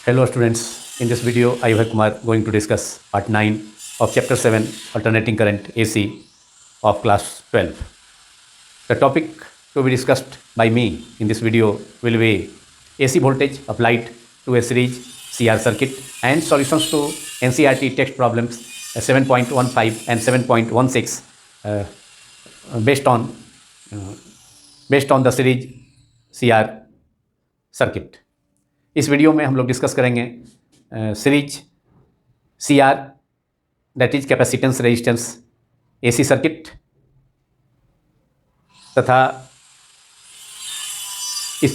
Hello students, in this video I have Kumar going to discuss part 9 of chapter 7 alternating current AC of class 12. The topic to be discussed by me in this video will be AC voltage applied to a series CR circuit and solutions to NCERT text problems 7.15 and 7.16 based on the series CR circuit. इस video में हम लोग discuss करेंगे series CR that is capacitance resistance AC circuit तथा इस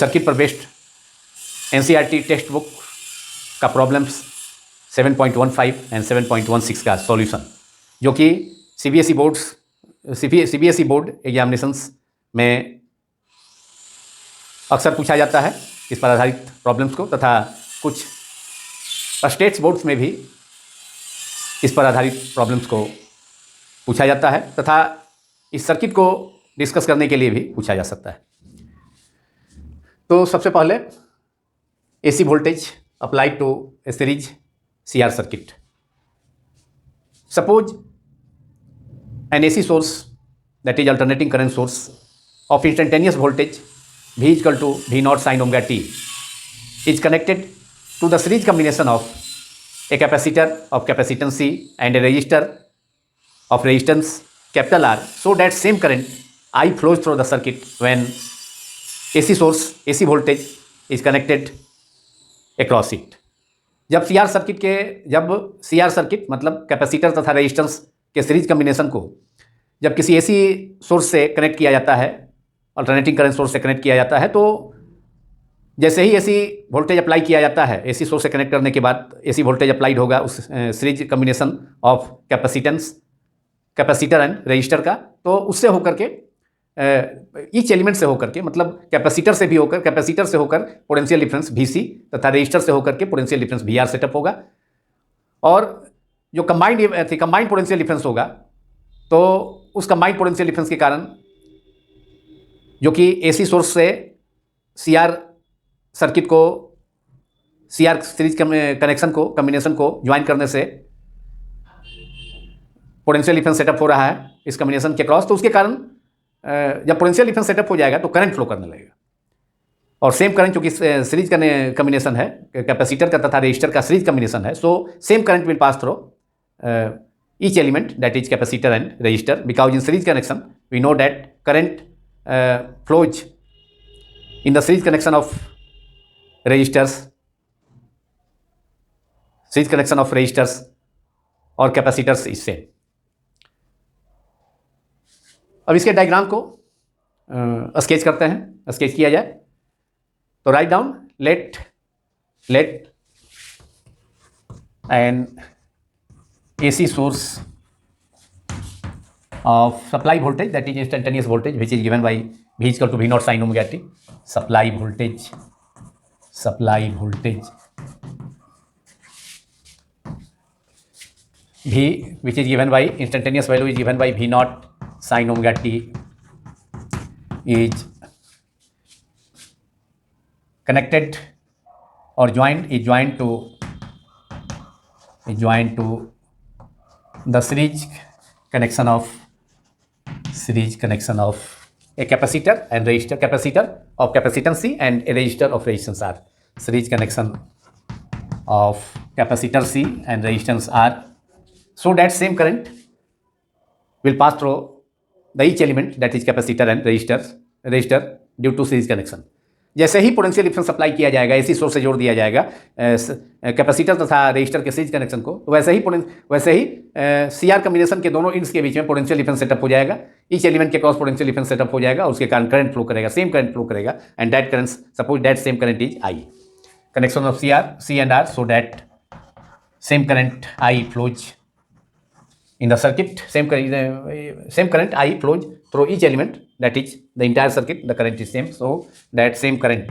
circuit पर based NCERT text book का problems 7.15 and 7.16 का सॉल्यूशन, जो कि CBSE बोर्ड एग्जामिनेशंस में अक्सर पूछा जाता है इस पर आधारित प्रॉब्लम्स को, तथा कुछ स्टेट्स बोर्ड्स में भी इस पर आधारित प्रॉब्लम्स को पूछा जाता है तथा इस सर्किट को डिस्कस करने के लिए भी पूछा जा सकता है। तो सबसे पहले AC voltage applied to a series CR circuit. Suppose an AC source that is alternating current source of instantaneous voltage V is equal to V naught sin omega t is connected to the series combination of a capacitor of capacitance C and a resistor of resistance capital R, so that same current I flows through the circuit when AC voltage is connected across it. जब CR circuit मतलब capacitor तथा resistance के series combination को जब किसी AC source से connect किया जाता है, अल्टरनेटिंग करंट सोर्स से कनेक्ट किया जाता है, तो जैसे ही AC वोल्टेज अप्लाई किया जाता है, AC सोर्स से कनेक्ट करने के बाद AC वोल्टेज अप्लाइड होगा उस series combination of capacitor and resistor का, तो उससे होकर के ईच एलिमेंट से होकर के मतलब कैपेसिटर से होकर पोटेंशियल डिफरेंस VC तथा रेजिस्टर से होकर के पोटेंशियल डिफरेंस VR सेटअप होगा, और जो कंबाइंड पोटेंशियल डिफरेंस होगा, तो उस कंबाइंड पोटेंशियल डिफरेंस के कारण जो कि AC सोर्स से CR सर्किट को CR सीरीज कम्बिनेशन को ज्वाइन करने से पोटेंशियल डिफरेंस सेटअप हो रहा है इस कम्बिनेशन के क्रॉस, तो उसके कारण जब पोटेंशियल डिफरेंस सेटअप हो जाएगा तो करंट फ्लो करने लगेगा, और सेम करंट जो कि सीरीज कम्बिनेशन है कैपेसिटर का तथा रेजिस्टर का सीरीज कम्बिनेशन है, so same current will pass through each element that is capacitor and resistor, because in series connection we know that current flows in the series connection of resistors और capacitors इससे। अब इसके diagram को sketch करते हैं, sketch किया जाए तो write down let an AC source of supply voltage, that is instantaneous voltage, which is given by V is equal to V naught sin omega t. Supply voltage V, which is given by instantaneous value is given by V naught sin omega t, is connected or joined to the series connection of a capacitor and resistor, capacitor of capacitance C and a resistor of resistance R. Series connection of capacitor C and resistance R, so that same current will pass through the each element that is capacitor and resistor due to series connection. जैसे ही potential difference apply किया जाएगा, AC source से जोड़ दिया जाएगा capacitor तथा resistor के series connection को, वैसे ही CR कम्बिनेशन के दोनों इंड्स के बीच में पोटेंशियल डिफरेंस सेटअप हो जाएगा, ईच एलिमेंट के क्रॉस पोटेंशियल डिफरेंस सेटअप हो जाएगा, और उसके कारण करंट फ्लो करेगा, सेम करंट फ्लो करेगा, and that current suppose that same current is I, connection of C and R, so that same current I flows in the circuit, same current I flows through each element, that is the entire circuit, the current is same, so that same current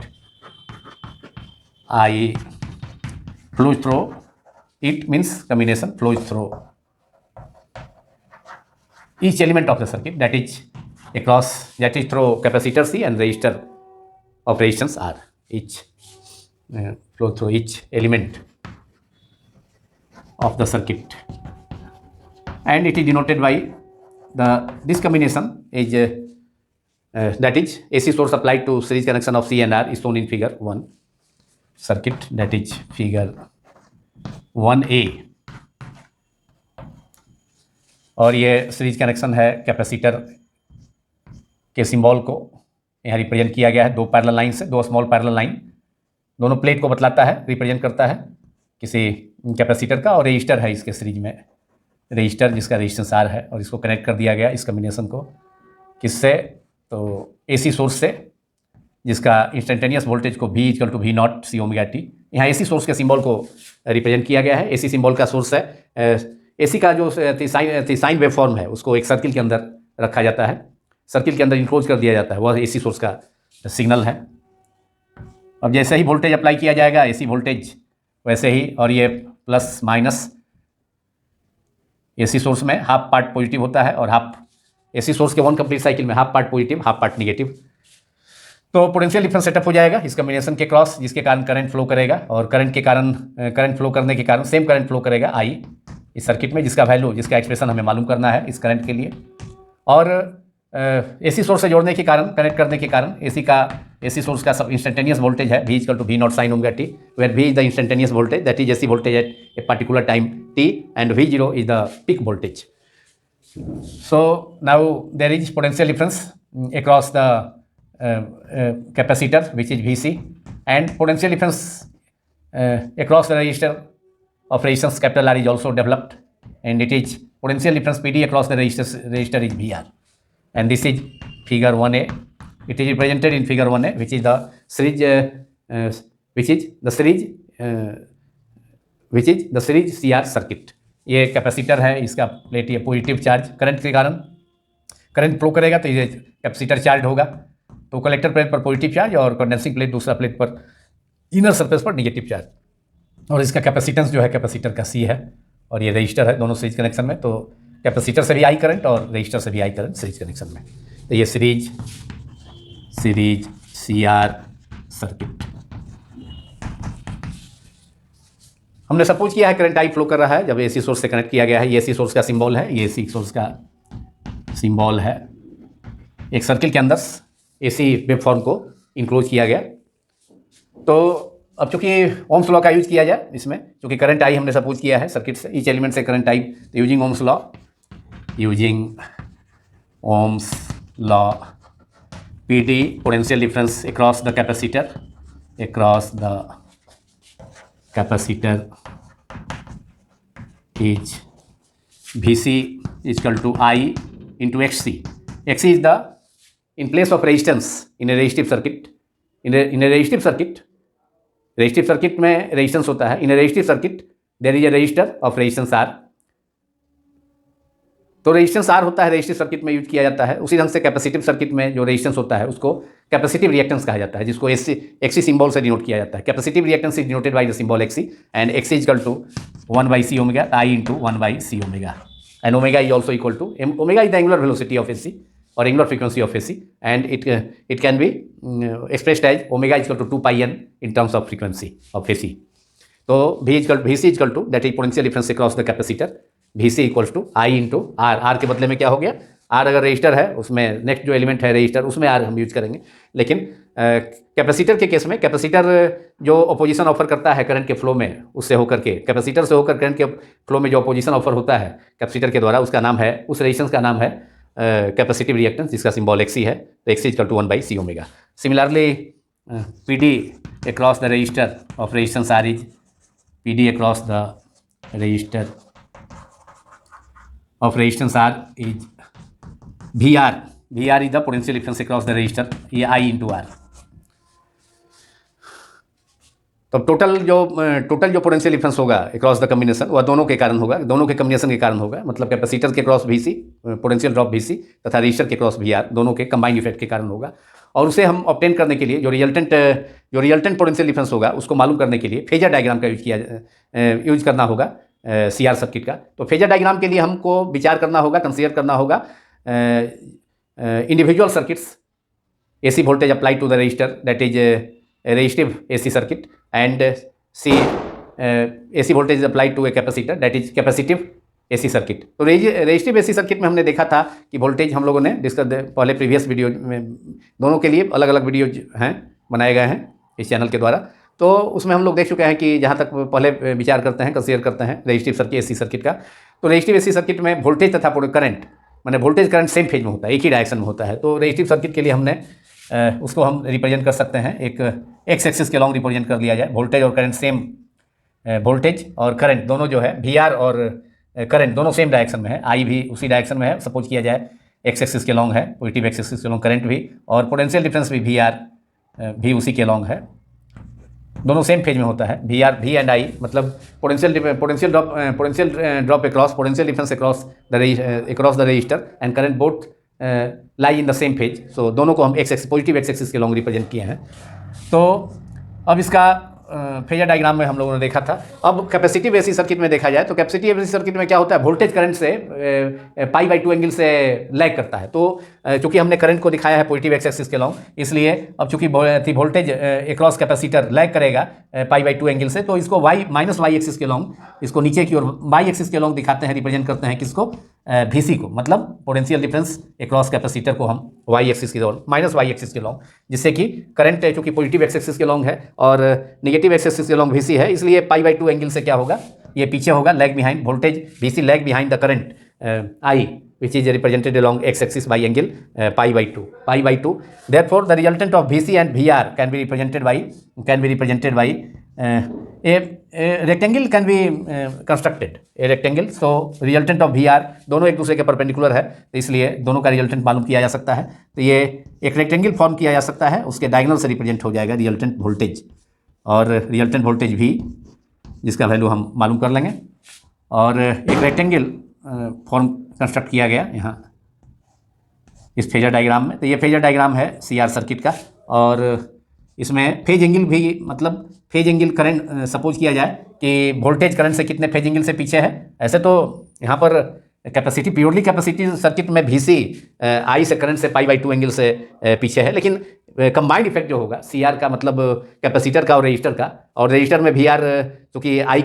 I flows through it, means combination flows through each element of the circuit, that is through capacitor C and resistor of resistance R. each flow through each element of the circuit, and it is denoted by this combination is that is AC source applied to series connection of C and R is shown in figure 1 circuit, that is figure 1A, और ये series connection है capacitor के symbol को यहाँ represent किया गया है दो पैरेलल लाइन से, दो स्मॉल पैरेलल लाइन, दोनों प्लेट को बतलाता है, रिप्रेजेंट करता है किसी कैपेसिटर का, और रजिस्टर है इसके सीरीज में, रजिस्टर जिसका रेजिस्टेंस R है, और इसको कनेक्ट कर दिया गया इस कम्बिनेशन को किससे, तो AC सोर्स से, जिसका इंस्टेंटेनियस वोल्टेज को V = V0 C omega t, यहाँ AC सोर्स के सिंबल को रिप्रेजेंट किया गया है। AC सिंबल का सोर्स है, AC का जो साइन वेव फॉर्म है उसको एक सर्किल के अंदर रखा जाता है, सर्किल के अंदर इंक्लोज कर दिया जाता है, वह AC सोर्स का सिग्नल है। अब जैसे ही वोल्टेज अप्लाई किया जाएगा AC वोल्टेज वैसे ही, और ये प्लस माइनस AC सोर्स में हाफ पार्ट पॉजिटिव होता है और हाफ AC सोर्स के वन कंप्लीट साइकिल में half part positive half part negative. तो पोटेंशियल डिफरेंस सेटअप हो जाएगा इस कम्बिनेशन के क्रॉस, जिसके कारण करंट फ्लो करेगा, और करंट फ्लो करने के कारण सेम करंट फ्लो करेगा I इस सर्किट में, जिसका वैल्यू, जिसका एक्सप्रेशन हमें मालूम करना है इस करंट के लिए। और AC सोर्स से जोड़ने के कारण, कनेक्ट करने के कारण AC सोर्स का सब इंस्टेंटेनियस वोल्टेज है V = V0 sin omega t, where V is the instantaneous voltage, that is AC voltage at a particular time t, and V0 is the peak voltage. So now there is potential difference across the capacitor, which is VC, and potential difference across the resistor of resistance capital R is also developed, and it is potential difference PD across the resistor is VR, and this is figure 1A. It is represented in figure 1A, which is the series CR circuit. ये capacitor है, इसका plate ये positive charge, current के कारण current flow करेगा तो ये capacitor charge होगा, तो कलेक्टर प्लेट पर पॉजिटिव चार्ज और कंडेंसिंग प्लेट दूसरा प्लेट पर इनर सरफेस पर नेगेटिव चार्ज, और इसका कैपेसिटेंस जो है कैपेसिटर का C है, और ये रजिस्टर है, दोनों सीरीज कनेक्शन में, तो कैपेसिटर से भी आई करंट और रजिस्टर से भी आई करंट सीरीज कनेक्शन में। तो ये सीरीज CR सर्किट हमने सपोज किया है करंट I फ्लो कर रहा है जब AC सोर्स से कनेक्ट किया गया है। ये AC सोर्स का सिंबल है, ये AC सोर्स का सिंबल है, एक सर्किल के अंदर AC वेव फॉर्म को इंक्लोज किया गया। तो अब चूंकि ओम्स लॉ का यूज किया जाए इसमें, क्योंकि करंट I हमने सपोज किया है सर्किट से, ईच एलिमेंट से करंट I, तो using ohm's law PD potential difference across the capacitor is VC = I into XC. XC is the in place of resistance in a resistive circuit. In a resistive circuit में resistance होता है. In a resistive circuit there is a resistor of resistance R. तो resistance R होता है, resistive circuit में use किया जाता है। उसी ढंग से कैपेसिटिव सर्किट में जो रेजिस्टेंस होता है उसको कैपेसिटिव रिएक्टेंस कहा जाता है, जिसको XC सिंबल से डिनोट किया जाता है। Capacitive reactance is denoted by the symbol XC, एंड XC = 1/C omega, I × 1/C omega, and omega is also equal to omega is the angular velocity of AC और angular frequency of AC, and it can be expressed as omega is = 2πn in terms of frequency of AC। तो VC = that is potential difference across the capacitor, VC = I × R। R के बदले में क्या हो गया, R अगर register है उसमें नेक्स्ट जो एलिमेंट है रजिस्टर, उसमें R हम यूज करेंगे। लेकिन कैपेसिटर के केस में कैपेसिटर जो अपोजिशन ऑफर करता है करंट के फ्लो में, उससे होकर के कैपेसिटर से होकर करंट के फ्लो में जो अपोजिशन ऑफर होता है कैपेसिटर के द्वारा, उसका नाम है, उस रेजिस्टेंस का नाम है कैपेसिटिव रिएक्टेंस, जिसका सिंबल XC है। तो XC = 1/C omega. Similarly PD across the resistor of resistance R is PD across the resistor of resistance R is VR is the potential difference across the resistor, ये I × R। तो total जो potential difference होगा across the combination, वह दोनों के कारण होगा, दोनों के कम्बिनेशन के कारण होगा। मतलब कैपेसिटर के cross VC potential drop VC तथा रजिस्टर के क्रॉस VR, दोनों के कंबाइंड इफेक्ट के कारण होगा। और उसे हम ऑब्टेन करने के लिए जो रिजल्टेंट पोटेंशियल डिफरेंस होगा उसको मालूम करने के लिए फेजर डायग्राम का यूज करना होगा CR सर्किट का। तो फेजर डायग्राम के लिए हमको विचार करना होगा, कंसीडर करना होगा individual circuits AC voltage apply to the resistor, that is resistive AC circuit, and C AC voltage is applied to a capacitor, that is capacitive AC circuit. तो रेजिस्टिव AC सर्किट में हमने देखा था कि voltage हम लोगों ने discuss पहले प्रीवियस वीडियो में, दोनों के लिए अलग अलग वीडियो हैं बनाए गए हैं इस चैनल के द्वारा। तो उसमें हम लोग देख चुके हैं कि जहाँ तक पहले विचार करते हैं, कंसीडर करते हैं रेजिस्टिव सर्किट AC सर्किट का, तो रेजिस्टिव AC सर्किट में वोल्टेज तथा करंट, माने वोल्टेज करंट सेम फेज में होता है, एक ही डायरेक्शन में होता है। तो रेजिस्टिव सर्किट के लिए हमने उसको हम रिप्रेजेंट कर सकते हैं, एक एक्स एक्सिस के लॉन्ग रिप्रेजेंट कर लिया जाए। वोल्टेज और करंट सेम, वोल्टेज और करंट दोनों जो है VR और करंट दोनों सेम डायरेक्शन में है, I भी उसी डायरेक्शन में है, सपोज किया जाए एक्स एक्सिस के लॉन्ग है, पॉजिटिव एक्स एक्सिस के लॉन्ग करंट भी, और पोटेंशियल डिफरेंस भी VR भी उसी के लॉन्ग है, दोनों सेम फेज में होता है। V एंड I मतलब potential drop across, potential difference across the register and current both lie in the same phase. So दोनों को हम X axis, positive x axis के लॉन्ग रिप्रेजेंट किए हैं। तो अब इसका फेजर डायग्राम में हम लोगों ने देखा था। अब कैपेसिटिव AC सर्किट में देखा जाए तो कैपेसिटिव AC सर्किट में क्या होता है, वोल्टेज करंट से π/2 एंगल से लैग करता है। तो चूंकि हमने करंट को दिखाया है पॉजिटिव एक्स एक्सिस के लॉन्ग, इसलिए अब चूंकि वोल्टेज अक्रॉस कैपेसिटर लैग करेगा π/2 एंगल से, तो इसको -y एक्सिस के लॉन्ग, इसको नीचे की ओर y एक्सिस के लॉन्ग दिखाते हैं, रिप्रेजेंट करते हैं किसको, VC को, मतलब पोटेंशियल डिफरेंस अक्रॉस कैपेसिटर को हम y एक्सिस की ओर, -y एक्सिस के लॉन्ग, जिससे कि करंट चूंकि पॉजिटिव एक्स एक्सिस के लॉन्ग है और नेगेटिव एक्स एक्सिस के लॉन्ग VC है, इसलिए π/2 एंगल से क्या होगा, ये पीछे होगा, lag behind, voltage VC lag behind the current I which is represented along x axis by angle π/2. Therefore the resultant of VC and VR can be represented by a rectangle can be constructed, a rectangle. So resultant of VR दोनों एक दूसरे के perpendicular है, तो इसलिए दोनों का resultant मालूम किया जा सकता है। तो ये एक रेक्टेंगल फॉर्म किया जा सकता है, उसके डायगोनल से रिप्रेजेंट हो जाएगा रिजल्टेंट वोल्टेज, और रिजल्टेंट वोल्टेज V जिसका वैल्यू हम मालूम कर लेंगे। और एक रेक्टेंगल फॉर्म कंस्ट्रक्ट किया गया यहाँ इस फेजर डायग्राम में। तो ये फेजर डायग्राम है CR सर्किट का, और इसमें फेज एंगल भी, मतलब फेज एंगल करंट, सपोज किया जाए कि वोल्टेज करंट से कितने फेज एंगल से पीछे है। ऐसे तो यहाँ पर कैपेसिटी, प्योरली कैपेसिटी सर्किट में VC I से करंट से π/2 एंगल से पीछे है, लेकिन कंबाइंड इफेक्ट जो होगा CR का, मतलब कैपेसिटर का और रजिस्टर का, और रजिस्टर में VR चूँकि I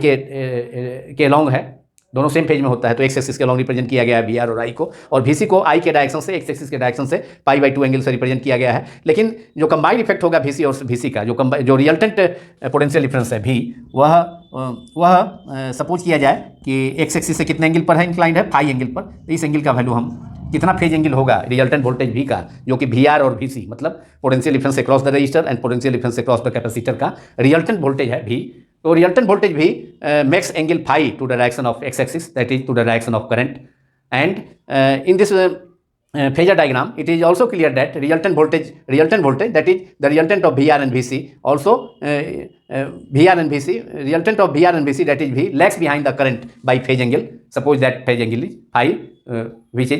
के लॉन्ग है, दोनों सेम फेज में होता है, तो एक्स एक्सिस के लॉन्ग रिप्रेजेंट किया गया है VR और I को, और VC को I के डायरेक्शन से, एक्स एक्सिस के डायरेक्शन से π/2 एंगल से रिप्रेजेंट किया गया है। लेकिन जो कंबाइंड इफेक्ट होगा VC और VC का, जो रिजल्टेंट पोटेंशियल डिफरेंस है V, वह सपोज किया जाए कि एक्स एक्सिस से कितने एंगल पर है, इंक्लाइंड है फाई एंगल पर। तो इस एंगल का वैल्यू हम, कितना फेज एंगल होगा रिजल्टेंट वोल्टेज V का, जो कि VR और VC मतलब potential difference across the register and potential difference across the capacitor का रिजल्टेंट वोल्टेज है V। तो रिजल्टेंट वोल्टेज भी makes angle phi to the direction of x axis, that is to the direction of current, and in this phasor diagram it is also clear that resultant voltage, that is the resultant of VR and VC, also resultant of VR and VC, that is V, lags behind the current by phase angle. Suppose that phase angle is phi, which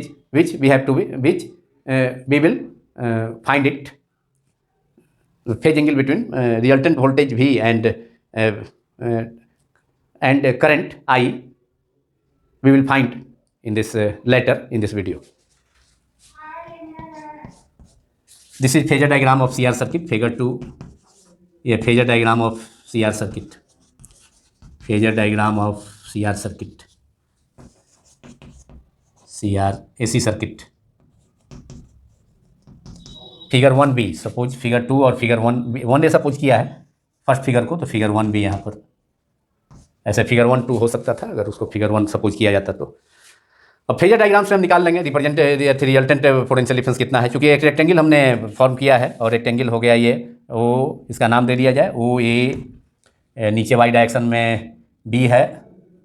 we will find it, phase angle between resultant voltage V and current I, we will find in this later in this video. This is phasor diagram of CR circuit, figure 2. ये phasor diagram of CR circuit, phasor diagram of CR circuit, CR AC circuit. Figure 1B, suppose figure 2 और figure 1 ने suppose किया है first figure को, तो figure 1B यहाँ पर, ऐसे फिगर 1 2 हो सकता था अगर उसको फिगर 1 सपोज किया जाता। तो अब फेजर डायग्राम से हम निकाल लेंगे रिजल्टेंट पोटेंशियल डिफरेंस कितना है, क्योंकि एक रेक्टेंगल हमने फॉर्म किया है, और रेक्टेंगल हो गया ये ओ, इसका नाम दे दिया जाए OA, नीचे y डायरेक्शन में B है,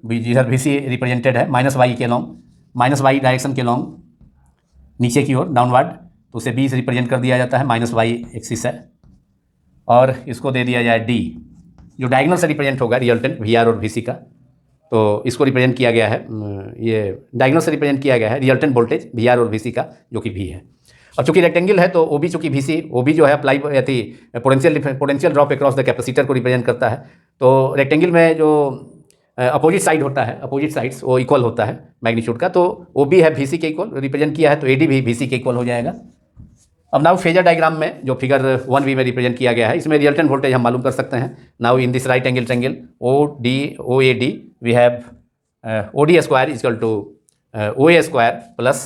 जिधर VC रिप्रेजेंटेड है, -y के लॉन्ग, -y डायरेक्शन के लॉन्ग नीचे की ओर डाउनवर्ड, तो उसे B से रिप्रेजेंट कर दिया जाता है, -y एक्सिस है, और इसको दे दिया जाए D, जो डायगोनल से रिप्रेजेंट होगा रिजल्टेंट VR और VC का। तो इसको रिप्रेजेंट किया गया है, ये डायगोनल से रिप्रेजेंट किया गया है रिजल्टेंट वोल्टेज VR और VC का, जो कि V है। और चूंकि रेक्टेंगल है तो OB चूंकि OB जो है apply potential drop across the capacitor को रिप्रेजेंट करता है। तो रेक्टेंगल में जो अपोजिट साइड होता है, अपोजिट साइड्स वो इक्वल होता है मैग्नीट्यूड का, तो OB है VC के इक्वल रिप्रेजेंट किया है, तो AD भी VC के इक्वल हो जाएगा। अब नाउ फेजर डायग्राम में जो फिगर 1b में रिप्रेजेंट किया गया है, इसमें रिजल्टेंट वोल्टेज हम मालूम कर सकते हैं. Now in this right angle triangle OAD we have OD square equal to OA square plus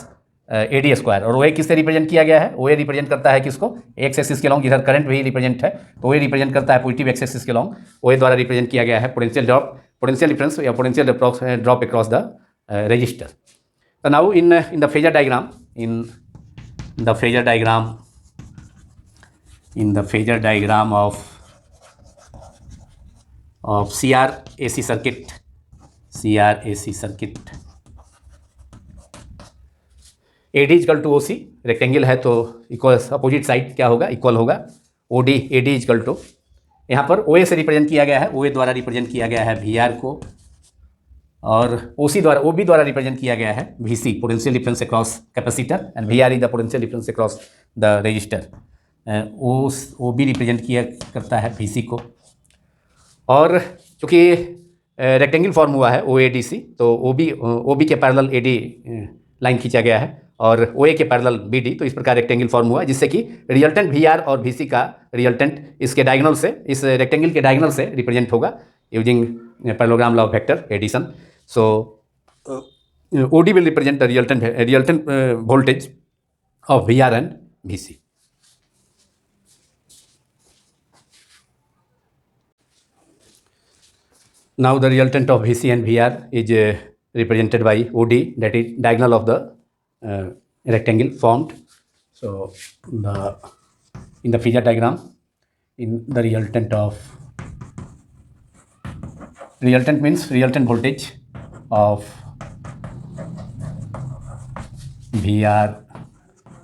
AD square. और OA किससे रिप्रेजेंट किया गया है? OA रिप्रेजेंट करता है किसको? एक्स एक्सिस के लॉन्ग, इधर करंट भी रिप्रेजेंट है, तो OA रिप्रेजेंट करता है पॉजिटिव एक्स एक्सिस के लॉन्ग. OA द्वारा रिप्रेजेंट किया गया है पोटेंशियल ड्रॉप, पोटेंशियल डिफरेंस या potential drop across the resistor. So now in the phasor diagram, in the phasor diagram of CRAC circuit, AD equal to OC, rectangle है तो equal, opposite side क्या होगा? Equal होगा. OD AD equal to, यहाँ पर OA से रिप्रेजेंट किया गया है, OA द्वारा रिप्रेजेंट किया गया है VR को, और OB द्वारा रिप्रेजेंट किया गया है VC, potential difference across capacitor, and VR is the potential difference across the register. OB represent किया करता है VC को, और चूँकि रेक्टेंगल फॉर्म हुआ है OADC, तो OB के पैरेलल AD लाइन खींचा गया है, और OA के पैरेलल BD, तो इस प्रकार रेक्टेंगल फॉर्म हुआ, जिससे कि रिजल्टेंट VR और VC का रिजल्टेंट इसके डायगोनल से, इस रेक्टेंगल के डायगोनल से रिप्रेजेंट होगा using parallelogram law of vector addition. So OD will represent the resultant voltage of VR and VC. Now the resultant of VC and VR is represented by OD, that is diagonal of the rectangle formed. So in the phasor diagram, in the resultant means resultant voltage of VR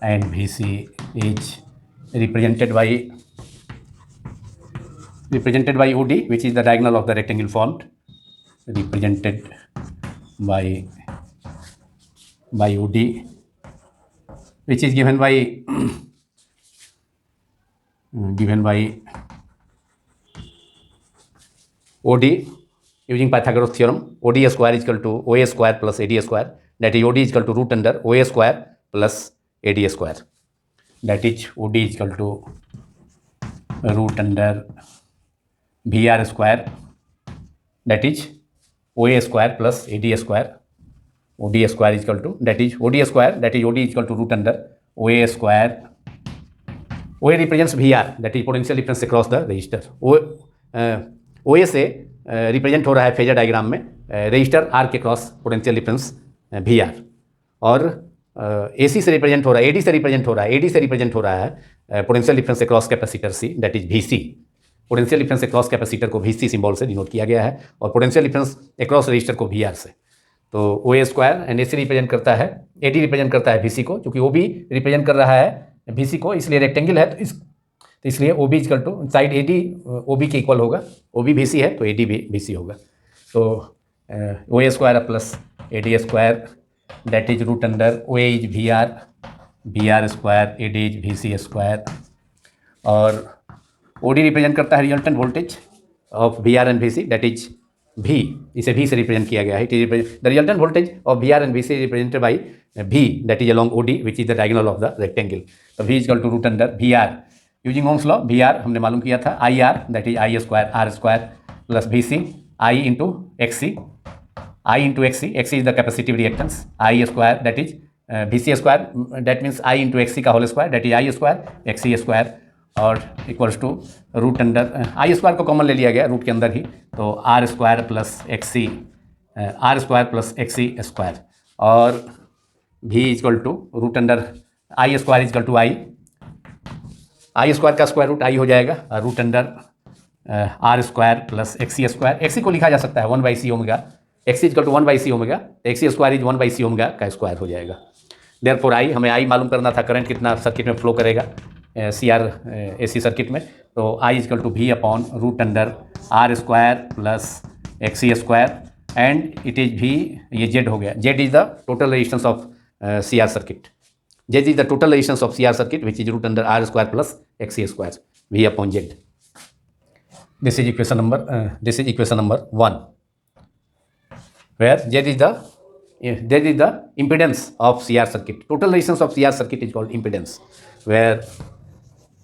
and VC is represented by OD, which is the diagonal of the rectangle formed, represented by OD, which is given by OD using Pythagoras theorem. OD square is equal to OA square plus AD square, that is OD is equal to root under OA square plus AD square, that is OD is equal to root under VR square, that is OA square plus AD square. OD square is equal to, that is OD square, that is OD is equal to root under OA square. OA represents VR, that is potential difference across the resistor. OA से represent हो रहा है phasor diagram में register R के cross potential difference VR, और AC से represent हो रहा है, AD से रिप्रेजेंट हो रहा है, AD से रिप्रेजेंट हो रहा है potential difference across capacitor C, that is VC. Potential difference across capacitor को VC सिंबल से डिनोट किया गया है, और पोटेंशियल डिफरेंस अक्रॉस रजिस्टर को VR से. तो OA square and AC represent करता है, AD रिप्रेजेंट करता है VC को, क्योंकि OB रिप्रेजेंट कर रहा है VC को, इसलिए रेक्टेंगल है, तो इसलिए OB equal to side AD OB के इक्वल होगा, OB VC है तो AD भी VC होगा. तो OA square plus AD square, that is root under OA is VR square, AD is VC square, और OD रिप्रेजेंट करता है resultant voltage of VR and VC, that is V, इसे V से रिप्रेजेंट किया गया है. The resultant voltage of VR and VC represented by V, that is along OD, which is the diagonal of the rectangle. तो V equal to root under VR using ohm's law. VR हमने मालूम किया था IR, that is I square R square plus VC I into XC, I into XC, XC is the capacitive reactance, I square that is VC square, that means I into XC का whole square, that is I square XC square, और equals to root under I square को common ले लिया गया root के अंदर ही, तो R square plus XC, R square plus XC square, और V equal to root under I square equal to I square का स्क्वायर रूट I हो जाएगा, root under R square plus XC square. XC को लिखा जा सकता है 1/c omega, XC equal to 1/c omega, XC square is 1/c omega का square हो जाएगा. देयरफॉर I, हमें I मालूम करना था करंट कितना सर्किट में फ्लो करेगा CRAC सर्किट में, तो I equal to V upon root under R square plus XC square, and it is V, ये Z हो गया, Z is the total resistance of CR circuit, Z is the total resistance of CR circuit, which is root under R square plus XC square, V upon Z. This is equation number 1, where Z is the impedance of CR circuit. Total resistance of CR circuit is called impedance. where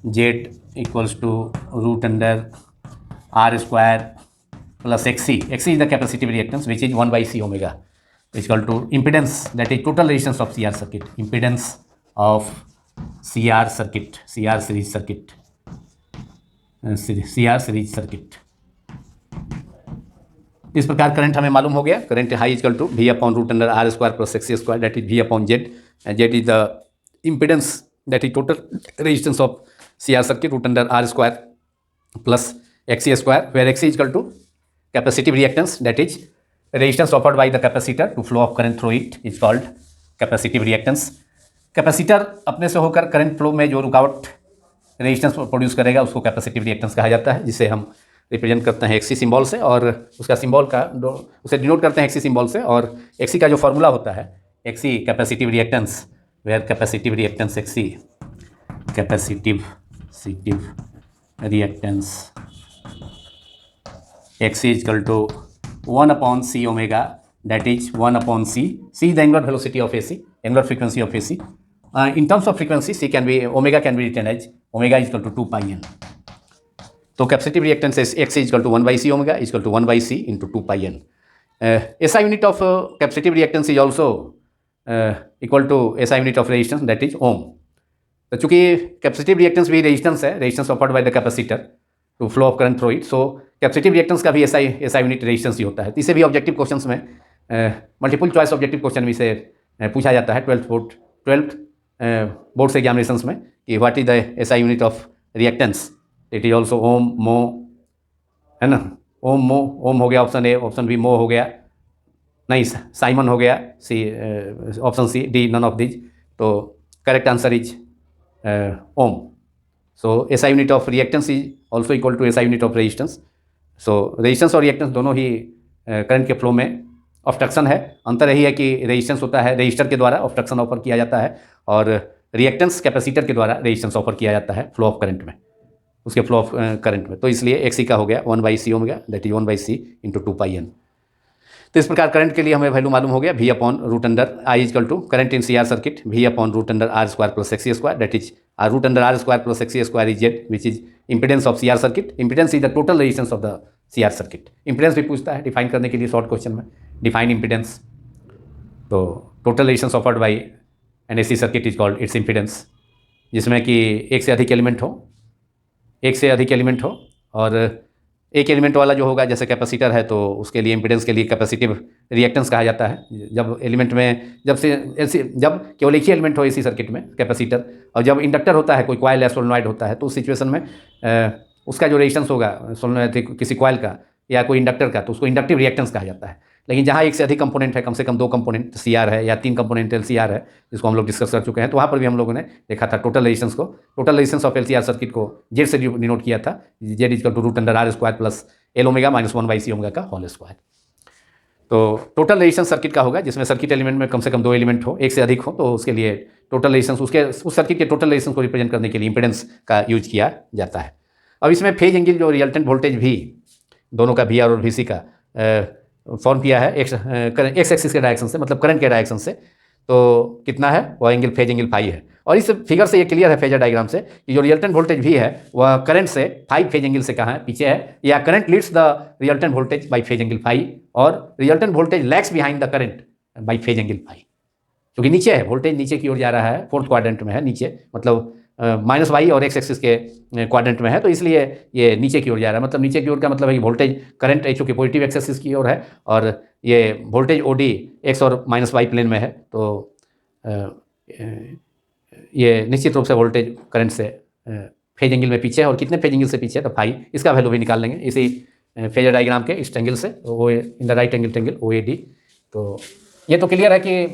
Z equals to root under R square plus XC. XC is the capacitive reactance, which is 1 by C omega, is equal to impedance, that is total resistance of CR circuit, impedance of CR circuit, CR series circuit, CR series circuit. इस प्रकार current हमें मालूम हो गया. Current I equal to V upon root under R square plus XC square, that is V upon Z, and Z is the impedance, that is total resistance of CR circuit, root under R square plus XC square, where XC is equal to capacitive reactance, that is resistance offered by the capacitor to flow of current through it, is called capacitive reactance. Capacitor अपने से होकर current flow में जो रुकावट resistance produce करेगा उसको capacitive reactance कहा जाता है, जिसे हम रिप्रेजेंट करते हैं XC सिंबल से, और उसका सिंबल का उसे डिनोट करते हैं XC सिंबल से. और XC का जो फॉर्मूला होता है XC capacitive reactance, where capacitive reactance XC, capacitive reactance XC is equal to 1 upon C omega, that is 1 upon C. C is the angular velocity of AC, angular frequency of AC. In terms of frequency, omega can be written as omega is equal to 2 pi n. So capacitive reactance is XC is equal to 1 by C omega is equal to 1 by C into 2 pi n. SI unit of capacitive reactance is also equal to SI unit of resistance, that is ohm. तो चूंकि capacitive reactance भी resistance है, resistance offered by the capacitor to flow of current through it, so capacitive reactance का भी SI unit resistance ही होता है. इसे भी ऑब्जेक्टिव क्वेश्चंस में मल्टीपल चॉइस ऑब्जेक्टिव क्वेश्चन में इसे पूछा जाता है 12th बोर्ड से एग्जामिनेशंस में, कि what is the SI unit of reactance. It is also ohm, mho, है ना. ओम, मो, ओम हो गया ऑप्शन ए, ऑप्शन बी मो हो गया, नहीं साइमन हो गया, C option C, D none of these. तो correct answer is ohm. So SI unit of reactance is also equal to SI unit of resistance. So resistance और reactance दोनों ही करंट के फ्लो में ऑब्स्ट्रक्शन है. अंतर यही है कि रेजिस्टेंस होता है रेजिस्टर के द्वारा ऑब्स्ट्रक्शन ऑफर किया जाता है, और रिएक्टेंस कैपेसिटर के द्वारा रेजिस्टेंस ऑफर किया जाता है फ्लो ऑफ करंट में, उसके फ्लो ऑफ करंट में. तो इसलिए XC का हो गया 1 by C omega, that is 1 by C into 2 pi n. तो इस प्रकार करंट के लिए हमें वैल्यू मालूम हो गया V upon root under I equal to current in CR circuit V upon root under R square plus XC square, that is root under R square plus XC square is Z, which is impedance of CR circuit. Impedance is the total resistance of the CR circuit. Impedance भी पूछता है define करने के लिए short question में, define impedance. तो total resistance offered by an AC circuit is called its impedance, जिसमें कि एक से अधिक एलिमेंट हो, और एक एलिमेंट वाला जो होगा जैसे कैपेसिटर है, तो उसके लिए इंपीडेंस के लिए कैपेसिटिव रिएक्टेंस कहा जाता है. जब एलिमेंट में जब केवल एक ही एलिमेंट हो AC सर्किट में, कैपेसिटर, और जब इंडक्टर होता है, कोई कॉइल या सोलेनॉइड होता है, तो उस सिचुएशन में उसका जो रेजिस्टेंस होगा सोलेनॉइड किसी कॉइल का या कोई इंडक्टर का, तो उसको इंडक्टिव रिएक्टेंस कहा जाता है. लेकिन जहाँ एक से अधिक कंपोनेंट है, कम से कम 2 कंपोनेंट CR है या 3 कंपोनेंट LCR है, जिसको हम लोग डिस्कस कर चुके हैं, तो वहाँ पर भी हम लोगों ने देखा था टोटल रेजिस्टेंस को. Total resistance of LCR circuit को Z से डिनोट किया था, Z equal to root under R square plus L omega minus 1 by C omega का होल स्क्वायर. तो टोटल रेजिस्टेंस सर्किट का होगा जिसमें सर्किट एलिमेंट में कम से कम 2 एलिमेंट हो, एक से अधिक हो, तो उसके लिए टोटल रेजिस्टेंस उस सर्किट के टोटल रेजिस्टेंस को रिप्रेजेंट करने के लिए इंपीडेंस का यूज किया जाता है. अब इसमें फेज एंगल जो रिजल्टेंट वोल्टेज V, दोनों का VR और VC का फॉर्म किया है एक्स एक्सिस के डायरेक्शन से, मतलब करंट के डायरेक्शन से. तो कितना है वो एंगल, फेज एंगल फाई है. और इस फिगर से ये क्लियर है फेजर डायग्राम से कि जो रिजल्टेंट वोल्टेज V है वह करंट से फाई फेज एंगल से कहाँ है, पीछे है, या current leads the resultant voltage by phase angle phi, और resultant voltage lags behind the current by phase angle phi. क्योंकि नीचे है, वोल्टेज नीचे की ओर जा रहा है, 4th क्वाड्रेंट में है नीचे, मतलब माइनस वाई और एक्स एक्सिस के क्वाड्रेंट में है, तो इसलिए ये नीचे की ओर जा रहा है. मतलब नीचे की ओर का मतलब है कि वोल्टेज करंट एच के पॉजिटिव एक्स एक्सिस की ओर है, और ये वोल्टेज OD एक्स और माइनस वाई प्लेन में है. तो ये निश्चित रूप से वोल्टेज करंट से फेज एंगल में पीछे है, और कितने फेज एंगल से पीछे है, तो फाई, इसका वैल्यू भी निकाल लेंगे इसी फेजर डायग्राम के इस एंगल से, वो in the right angle triangle OAD. तो ये तो क्लियर है कि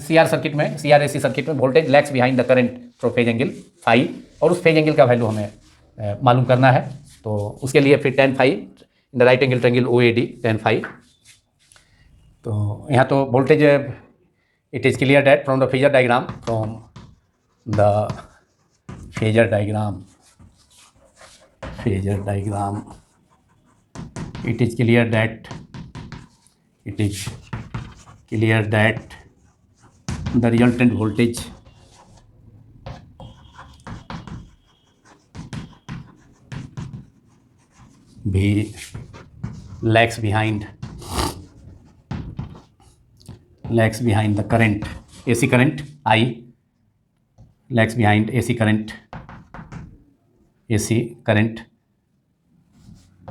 CR सर्किट में, CR AC सर्किट में voltage lags behind the current through phase angle phi, और उस फेज एंगल का वैल्यू हमें मालूम करना है. तो उसके लिए फिर tan phi in the right angle triangle OAD tan phi. तो यहाँ तो voltage it is clear that from the phasor diagram, it is clear that the resultant voltage V lags behind the current, AC current I lags behind AC current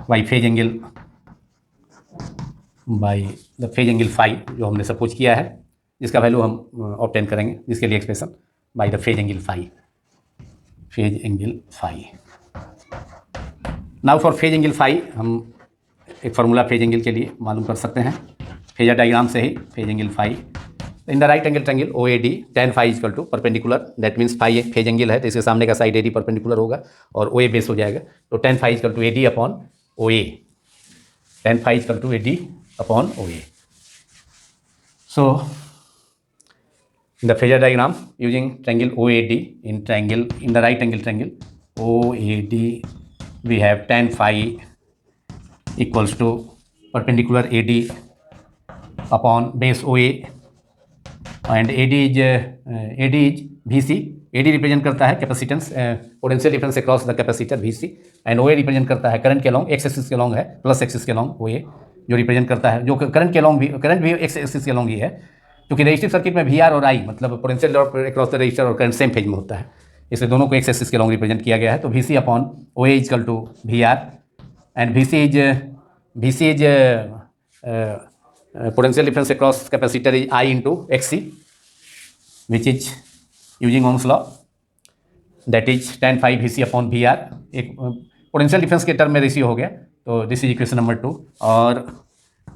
by phase angle phi, जो हमने suppose किया है, जिसका value हम obtain करेंगे, जिसके लिए expression by the phase angle phi. Now for phase angle phi हम एक फार्मूला फेज एंगल के लिए मालूम कर सकते हैं फेजर डायग्राम से ही। Phase angle phi in the right angle triangle OAD tan phi equal to perpendicular, that means phi एक फेज एंगल है तो इसके सामने का साइड AD परपेंडिकुलर होगा और OA बेस हो जाएगा, तो tan phi equal to AD upon OA, tan phi equal to AD upon OA। So in the phasor diagram using triangle OAD, in the right angle triangle OAD we have tan phi equals to perpendicular AD upon base OA and AD is VC। AD represent करता है capacitance, potential difference across the capacitor VC, and OA represent करता है current के along, x axis के along है, plus axis के long OA जो represent करता है, जो करंट भी एक्स एक्सिस के लॉन्ग ही है, क्योंकि रेजिस्टिव सर्किट में VR और I मतलब potential drop across the resistor और करंट सेम फेज में होता है, इसलिए दोनों को एक्स एक्सिस के लॉन्ग रिप्रेजेंट किया गया है। तो VC upon OA equal to VR and VC is potential difference across capacitor is I into XC, which is using Ohm's law, that is tan phi VC upon VR। एक potential difference के term में ratio हो गया, तो this is equation number 2, और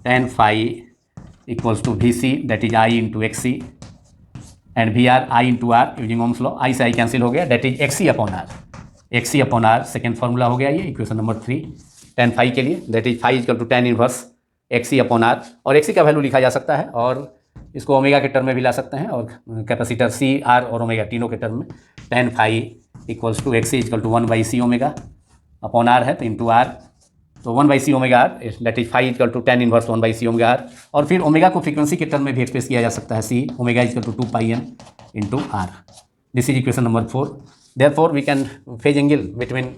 tan phi equals to VC that is I into XC and VR I into R using Ohm's law, I से I cancel हो गया, that is XC upon R second formula हो गया ये equation number 3 tan phi के लिए, that is phi equal to tan inverse XC upon R, और XC का वैल्यू लिखा जा सकता है और इसको ओमेगा के टर्म में भी ला सकते हैं, और कैपेसिटर C, R और ओमेगा तीनों के टर्म में tan phi equals to XC equal to 1/c omega upon R है तो इंटू R, तो 1/c omega R that is phi equal to tan inverse 1/c omega R, और फिर omega को फ्रीक्वेंसी के टर्म में भी एक्सप्रेस किया जा सकता है, C omega equal to 2πn into R। This is equation number 4। Therefore we can phase angle between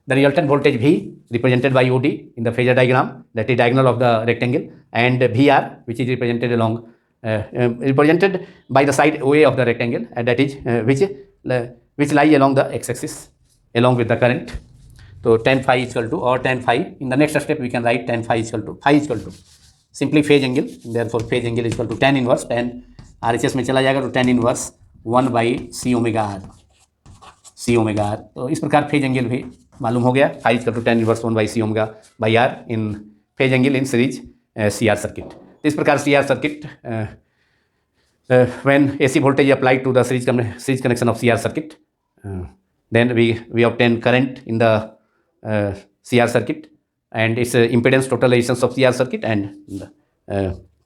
the resultant voltage V represented by OD in the phasor diagram, that is diagonal of the rectangle, and VR which is represented along represented by the side OA of the rectangle, and that is which lie along the x-axis along with the current। So tan phi equal to, or tan phi in the next step we can write tan phi equal to simply phase angle, therefore phase angle is equal to tan inverse, tan RHS में चला जाएगा तो tan inverse 1/c omega R। तो इस प्रकार phase angle भी मालूम हो गया, phi equal to tan inverse 1/c omega by R in phase angle in series CR circuit. इस प्रकार CR circuit when AC voltage applied to the series connection of CR circuit, then we obtain current in the CR circuit and its impedance, total resistance of CR circuit and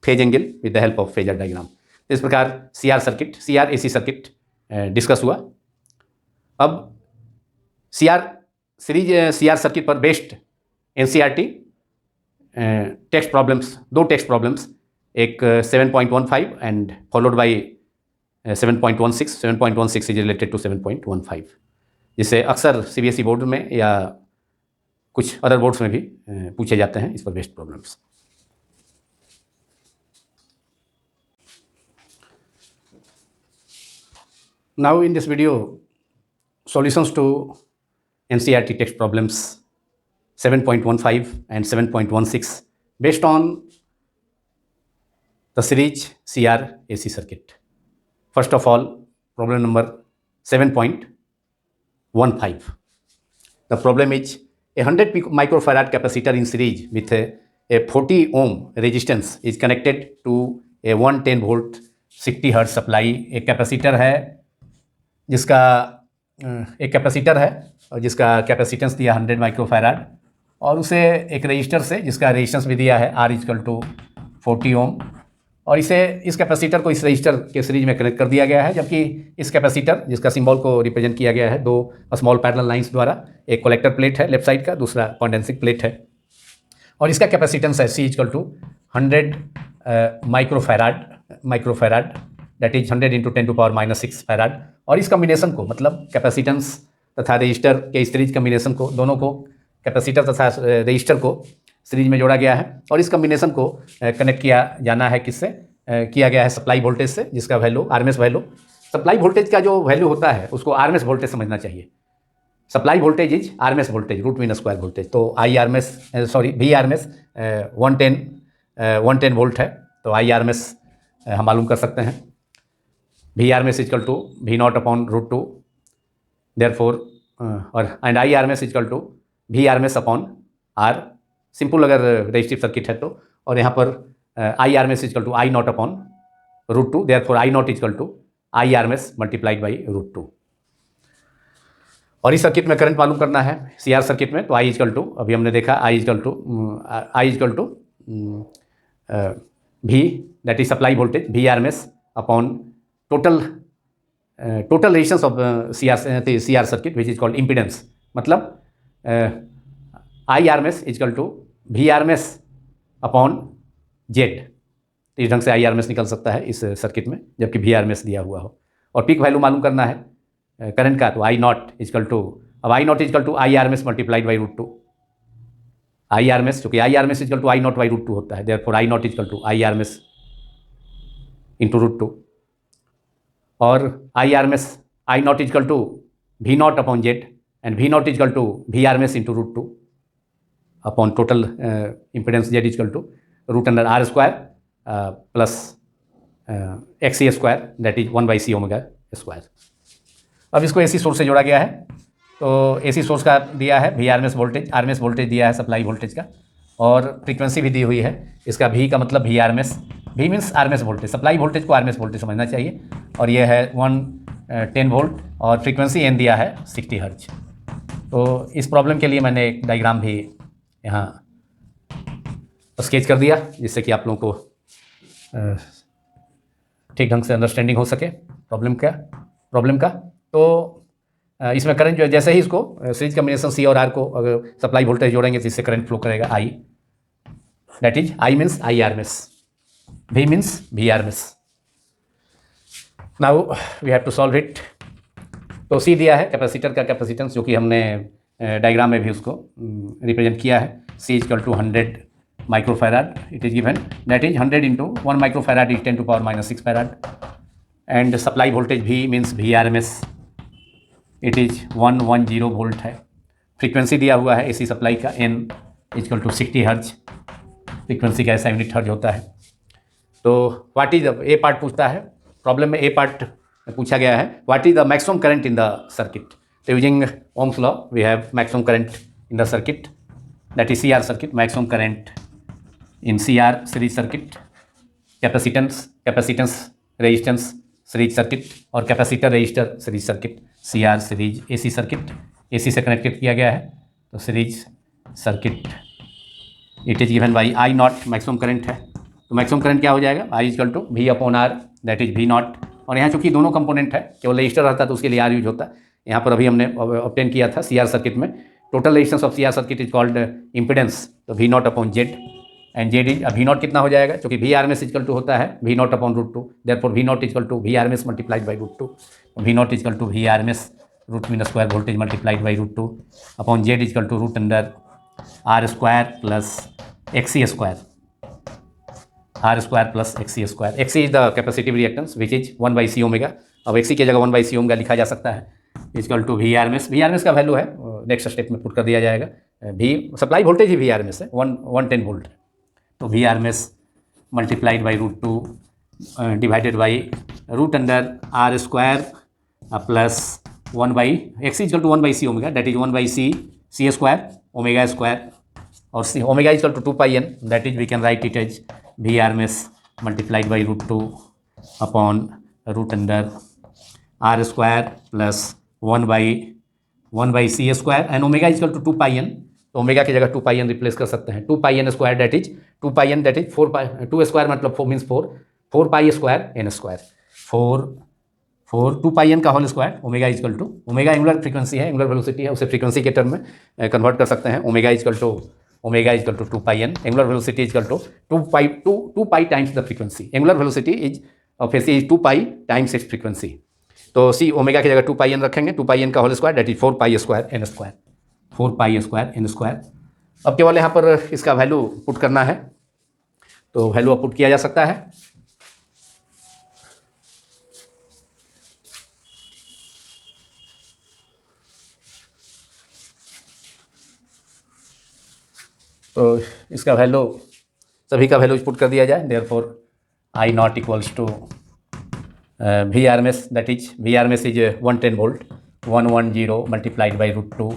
phase angle with the help of phasor diagram। इस प्रकार CR AC circuit discuss हुआ। अब CR circuit पर based NCERT text problems, 2 text problems, एक 7.15 and followed by 7.16 is related to 7.15, जिसे अक्सर CBSE board में या कुछ अदर बोर्ड्स में भी पूछे जाते हैं इस पर based problems. Now in this video solutions to NCERT text problems 7.15 and 7.16 based on the series CR AC circuit। First of all, problem number 7.15. The problem is a 100 microfarad capacitor in series with a 40 ohm resistance is connected to a 110 volt 60 hertz supply। एक capacitor है जिसका capacitance दिया 100 microfarad, और उसे एक register से जिसका resistance भी दिया है R इक्वल टू 40 ओम, और इस कैपेसिटर को इस रजिस्टर के सीरीज में कनेक्ट कर दिया गया है, जबकि इस कैपेसिटर जिसका सिंबल को रिप्रेजेंट किया गया है 2 स्मॉल पैरेलल लाइंस द्वारा, एक कलेक्टर प्लेट है लेफ्ट साइड का, दूसरा कंडेंसिंग प्लेट है, और इसका कैपेसिटेंस है C equal to 100 microfarad that is 100 into 10⁻⁻⁶ farad. और इस कम्बिनेशन को, मतलब कैपेसिटेंस तथा रजिस्टर के इस सीरीज कम्बिनेशन को, दोनों को कैपेसिटर तथा रजिस्टर को सीरीज में जोड़ा गया है और इस कम्बिनेशन को कनेक्ट किया जाना है किससे, किया गया है सप्लाई वोल्टेज से, जिसका value RMS value, supply voltage का जो वैल्यू होता है उसको आरएमएस वोल्टेज समझना चाहिए। Supply voltage is RMS voltage root mean square voltage. तो I R M S V R M S 110 volt है, तो आई आर एम एस हम मालूम कर सकते हैं। V R M S is equal to V naught upon root two, therefore और and I R M S is equal to V R M S upon R, simple अगर resistive circuit है तो। और यहाँ पर I R M S is equal to I naught upon root two, therefore I naught is equal to I R M S multiplied by root two. और इस circuit में current मालूम करना है सी आर सर्किट में, तो आई इजकल टू, अभी हमने देखा आई इजकल टू भी that is supply voltage V R M S upon total resistance of C R circuit which is called impedance. मतलब I R M S is equal to V R M S upon Z. इस ढंग से आई R M S निकल सकता है इस circuit में जबकि वी आर एम एस दिया हुआ हो। और पीक वैल्यू मालूम करना है करंट का, तो आई नॉट इजकल टू, अब I naught is equal to I R M S multiplied by root two. I R M S चूँकि I R M S is equal to I naught by root two होता है, therefore I naught is equal to I R M S into root two. और I R M S I naught is equal to V naught upon Z and V naught is equal to V R M S into root two upon total impedance Z equal to root under are square plus X E square that is 1/c omega square. अब इसको AC source से जोड़ा गया है, तो AC source का दिया है V R M S voltage दिया है सप्लाई वोल्टेज का, और फ्रीक्वेंसी भी दी हुई है। इसका वी का मतलब V R M S, V means R M S voltage, supply voltage को आर एम एस वोल्टेज समझना चाहिए। और ये है 110 वोल्ट और फ्रीक्वेंसी एन दिया है 60 हर्ट्ज। तो इस प्रॉब्लम के लिए मैंने एक डायग्राम भी यहाँ स्केच कर दिया जिससे कि आप लोगों को ठीक ढंग से अंडरस्टैंडिंग हो सके प्रॉब्लम का। तो इसमें करंट जो है जैसे ही इसको सीरीज कम्बिनेशन सी और आर को अगर सप्लाई वोल्टेज जोड़ेंगे तो इससे करंट फ्लो करेगा I, that is I means I R M S, V means V R M S. Now we have to solve it. तो सी दिया है कैपेसिटर का कैपेसिटेंस, जो कि हमने डायग्राम में भी उसको रिप्रेजेंट किया है। C is equal to 100 microfarad it is given, that is 100 into 1 microfarad is 10⁻⁻6 farad. And supply voltage भी मीन्स V R M S, it is 110 volt है। फ्रीक्वेंसी दिया हुआ है एसी सप्लाई का N is equal to 60 hertz, frequency का ऐसा unit हर्ज होता है। तो व्हाट इज ए पार्ट पूछता है प्रॉब्लम में, ए पार्ट पूछा गया है what is the maximum current in the circuit. तो using ohm's law we have maximum current in the circuit, that is C R circuit, maximum current in C R series circuit, capacitance resistance series circuit और capacitor register series circuit, C R series AC circuit, AC से connected किया गया है तो series circuit. It is given by I naught, maximum current है तो maximum current क्या हो जाएगा I is equal to V upon R, that is V naught. और यहाँ चूँकि दोनों कंपोनेंट है, केवल रजिस्टर रहता तो उसके लिए आर यूज होता, यहाँ पर अभी हमने ऑब्टेन किया था सी आर सर्किट में। Total resistance of C R circuit is called impedance, तो V naught upon Z and Z is V naught कितना हो जाएगा, क्योंकि V R M S is equal to होता है V naught upon root two, therefore V naught is equal to V R M S multiplied by root two, V naught is equal to V R M S root mean square voltage multiplied by root two upon Z equal to root under are square plus X C square, R square plus X C square. X C is the capacitive reactance which is 1/c omega. अब X C की जगह 1/c omega लिखा जा सकता है equal to V R M S. V R M S का value है next step में पुट कर दिया जाएगा, भी सप्लाई वोल्टेज ही वी आर एम एस है 110 वोल्ट है, तो V R M S multiplied by root two divided by root under are square plus 1/x is equal to 1/c omega, that is 1/c square omega square, और C omega is equal to 2πn, that is we can write it as V R M S multiplied by root two upon root under are square plus 1/c square and omega is equal to 2πn, तो omega की जगह 2πn replace कर सकते हैं, 2πn square that is 2πn that is 2 square मतलब 4 means 4 square n square 2πn का whole square omega is equal to, omega angular frequency है, angular velocity है, उसे फ्रीक्वेंसी के टर्म में कन्वर्ट कर सकते हैं। Omega is equal to 2πn, angular velocity is equal to 2π times the frequency, angular velocity is of A C is 2π times its frequency. तो C omega की जगह 2πn रखेंगे, 2πn का whole square that is 4 square n square. 4 pi square N square. अब केवल यहाँ पर इसका वैल्यू पुट करना है, तो वैल्यू पुट किया जा सकता है। तो इसका वैल्यू, सभी का वैल्यू पुट कर दिया जाए। Therefore I nought equals to V R M S, that is V R M S is 110 volt, 110 multiplied by √2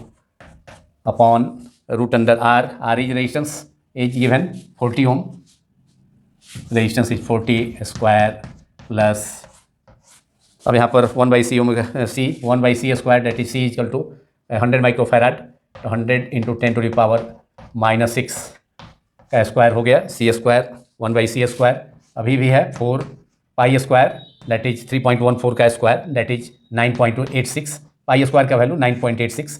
upon root under R. R is resistance is given 40 ohm, resistance is 40 square plus, अब यहाँ पर 1/c omega C, 1/c square that is C equal to 100 microfarad, 100 into 10⁻⁻6 का square हो गया, सी square 1/c square. अभी भी है 4 pi square that is 3.14 का square that is 9.86, pi square का वैल्यू 9.86,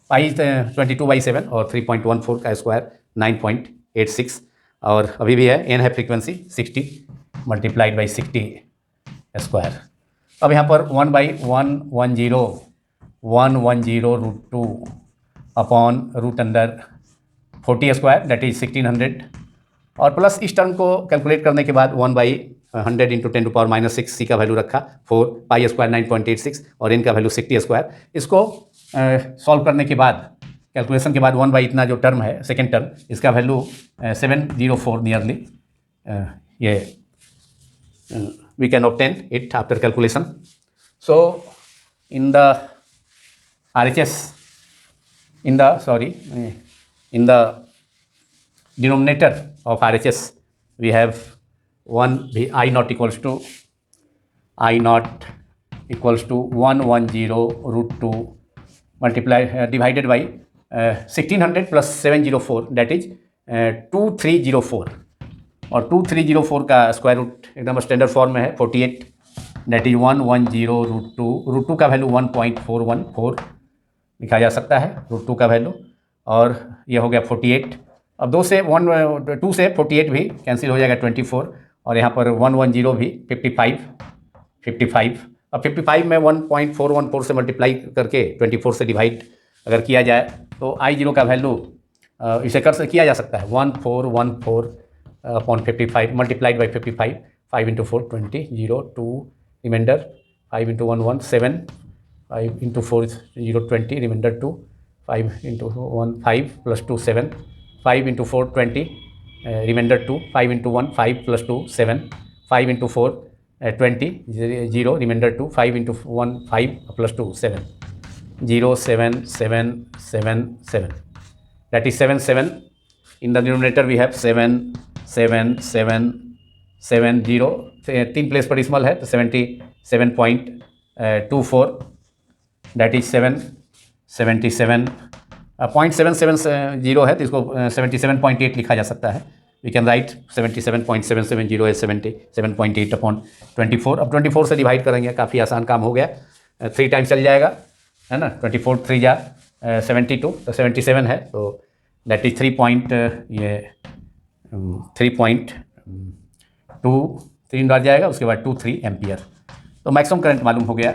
पाई 22/7 और 3.14 का स्क्वायर 9.86, और अभी भी है एन है फ्रीक्वेंसी 60 मल्टीप्लाइड बाई 60 स्क्वायर। अब यहाँ पर 1/110 √2 upon root under 40 square that is 1600, और प्लस इस टर्म को कैलकुलेट करने के बाद 1/100 इंटू 10⁻⁻6 सी का वैल्यू रखा, 4 पाई स्क्वायर 9.86 और एन का वैल्यू 60 स्क्वायर। इसको सॉल्व करने के बाद, कैलकुलेशन के बाद 1 बाई इतना जो टर्म है सेकेंड टर्म, इसका वैल्यू 704 नियरली, ये we can obtain it after calculation. So in the RHS, in the denominator of RHS we have I naught equals to 110 √2 divided by 1600 plus 704 that is 2304, और 2304 का square root एकदम standard form में है 48 that is 110 √2 का value 1.414 लिखा जा सकता है, √2 का वैल्यू, और ये हो गया 48। अब 2 से 48 भी कैंसिल हो जाएगा 24, और यहाँ पर 110 भी 55। अब 55 में 1.414 से मल्टीप्लाई करके 24 से डिवाइड अगर किया जाए तो I0 का वैल्यू इसे किया जा सकता है 1414 upon 55 multiplied by 55, 5 into 4 20, 0 2 remainder, 5 into 1 1 7, 5 into 4 0 20 remainder 2, 5 into 1 5 plus 2 7, 5 into 4 20 remainder 2, 5 into 1 5 plus 2 7, 5 into 4 20 0 remainder 2, 5 into 1 5 plus 2 7, 0 7 7 7 7, that is 7 7. In the denominator we have 7 7 7 7 0, 3 place पर डिसिमल है तो 77.24 दैट इज 0.770 है तो इसको 77.8 लिखा जा सकता है। वी कैन राइट 77.770 है 77.8 अपॉन 24। अब 24 से डिवाइड करेंगे, काफ़ी आसान काम हो गया, 3 टाइम चल जाएगा है ना, 24 3 जा 72 तो 77 है, तो दैट इज 3.2 बार जाएगा, उसके बाद 23 एम्पियर। तो मैक्सिमम करंट मालूम हो गया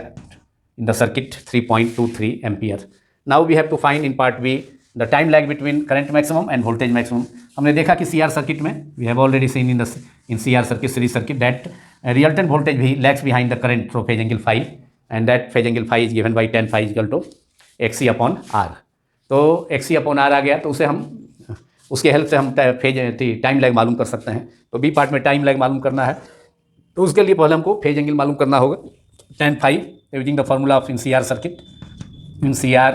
in the circuit 3.23 ampere. Now we have to find in part B the time lag between current maximum and voltage maximum. हमने देखा कि CR सर्किट में we have already seen in CR circuit, series circuit, that resultant voltage भी lags behind the current through phase angle phi, and that phase angle phi is given by tan phi equal to XC upon R। तो XC upon R आ गया, तो उसे हम उसके help से हम time lag मालूम कर सकते हैं। तो बी पार्ट में टाइम लैग मालूम करना है, तो उसके लिए पहले हमको फेज एंगल मालूम करना होगा tan phi using the formula of in CR circuit, in CR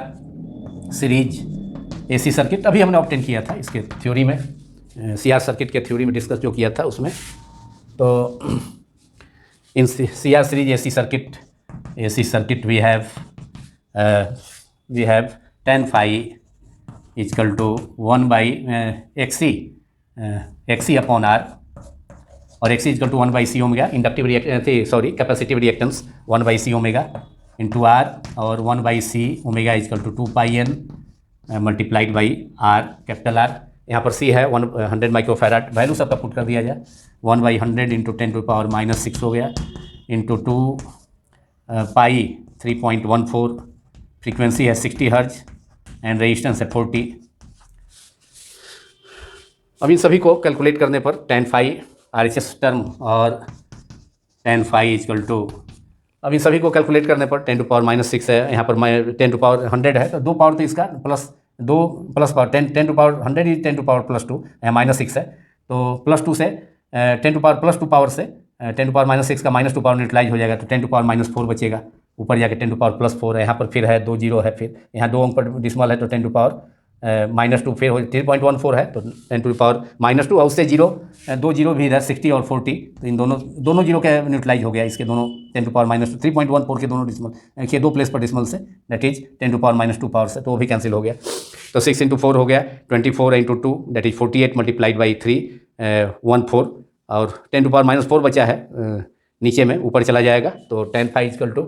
series AC circuit. अभी हमने ऑब्टेन किया था इसके थ्योरी में, CR सर्किट के थ्योरी में डिस्कस जो किया था उसमें। तो in CR series AC circuit we have tan phi equal to 1 by XC upon R, और XC equal to 1/C omega, inductive capacitive reactance 1/C omega into R, और 1/C omega equal to 2 pi N multiplied by R capital R। यहाँ पर C है 100 microfarad, value सबका put कर दिया जाए, 1/100 into 10⁻⁻6 हो गया इंटू 2 पाई 3.14, फ्रीक्वेंसी है 60 हर्ज, एंड रेजिस्टेंस है 40। अब इन सभी को कैलकुलेट करने पर tan phi RHS टर्म और tan phi इक्वल टू, अब इन सभी को कैलकुलेट करने पर 10⁻⁻⁶ है, यहाँ पर 10⁻100 है, तो 2 पावर तो इसका प्लस पावर 10⁻100 इज 10⁻+2, यहाँ -6 है, तो +2 से 10⁻+2 पावर से 10⁻⁻6 का -2 पावर न्यूट्रलाइज हो जाएगा, तो 10⁻⁻4 बचेगा, ऊपर जाके 10⁻+4 है, यहाँ पर फिर है 2 जीरो है, फिर यहाँ 2 अंक पर डिसमल है, तो 10⁻-2 फिर हो 3.14 है, तो 10⁻-2 और उससे जीरो 2 जीरो भी इधर 60 और 40, तो इन दोनों जीरो का न्यूट्रलाइज हो गया, इसके दोनों 10⁻-2 3.14 के दोनों डिसमल के 2 प्लेस पर डिसमल से, दैट इज 10⁻-2 पावर से, तो वो भी कैंसिल हो गया, तो 6 × 4 हो गया 24 × 2 दैट इज 48 मल्टीप्लाइड बाई 3 14, और 10⁻-4 बचा है नीचे में, ऊपर चला जाएगा, तो tan phi equal to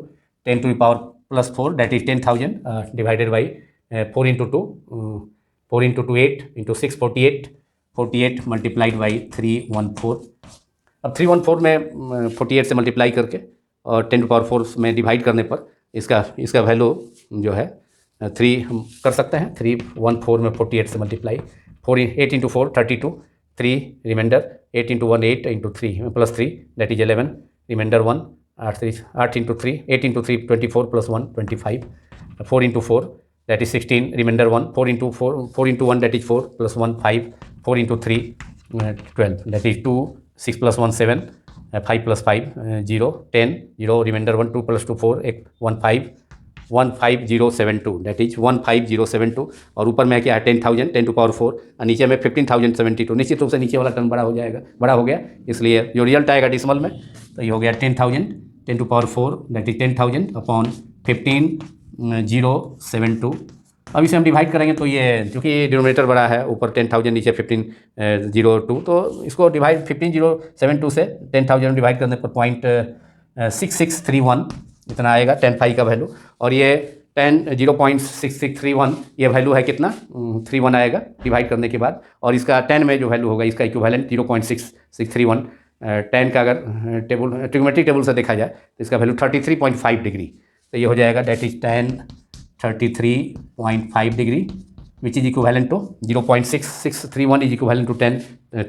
10⁻+4 that is 10,000 divided by 4 × 2 4 × 2 8 × 6 48 multiplied by 314। अब 314 में 48 से मल्टीप्लाई करके और 10⁻4 में डिवाइड करने पर इसका वैल्यू जो है 3 हम कर सकते हैं, 314 में 48 से multiply 8 × 4 32, 3 remainder 8 × 1 8 × 3 +3 that is 11, remainder 1 8 × 3 8 × 3 24 + 1 25, 4 × 4 that is 16, remainder 1, 4 into 1 that is 4 plus 1 5, 4 into 3 12 that is 2, 6 plus 1 7, 5 plus 5 0, 10 0, remainder 1 2 plus 2 4 1 5 15072 that is 15072, और ऊपर में क्या है 10,000 10⁴ और नीचे में 15,072, निश्चित रूप से नीचे वाला टर्म बड़ा हो गया, इसलिए जो रिजल्ट आएगा डिसमल में तो ये हो गया 10,000 10⁴ दैट इज 10,000 अपॉन 15,072। अब इसे हम डिवाइड करेंगे तो ये क्योंकि डिनोमिनेटर बड़ा है, ऊपर 10,000 नीचे 15,002, तो इसको डिवाइड 15,072 से 10,000 डिवाइड करने पर 0.6631 इतना आएगा tan phi का वैल्यू, और ये 0.6631 ये वैल्यू है कितना 31 आएगा डिवाइड करने के बाद, और इसका tan में जो वैल्यू होगा इसका इक्विवेलेंट 0.6631 tan का अगर ट्रिग्नोमेट्रिक टेबल से देखा जाए तो इसका वैल्यू 33.5 डिग्री, तो ये हो जाएगा that is tan 33.5 degree which is equivalent to 0.6631 is equivalent to tan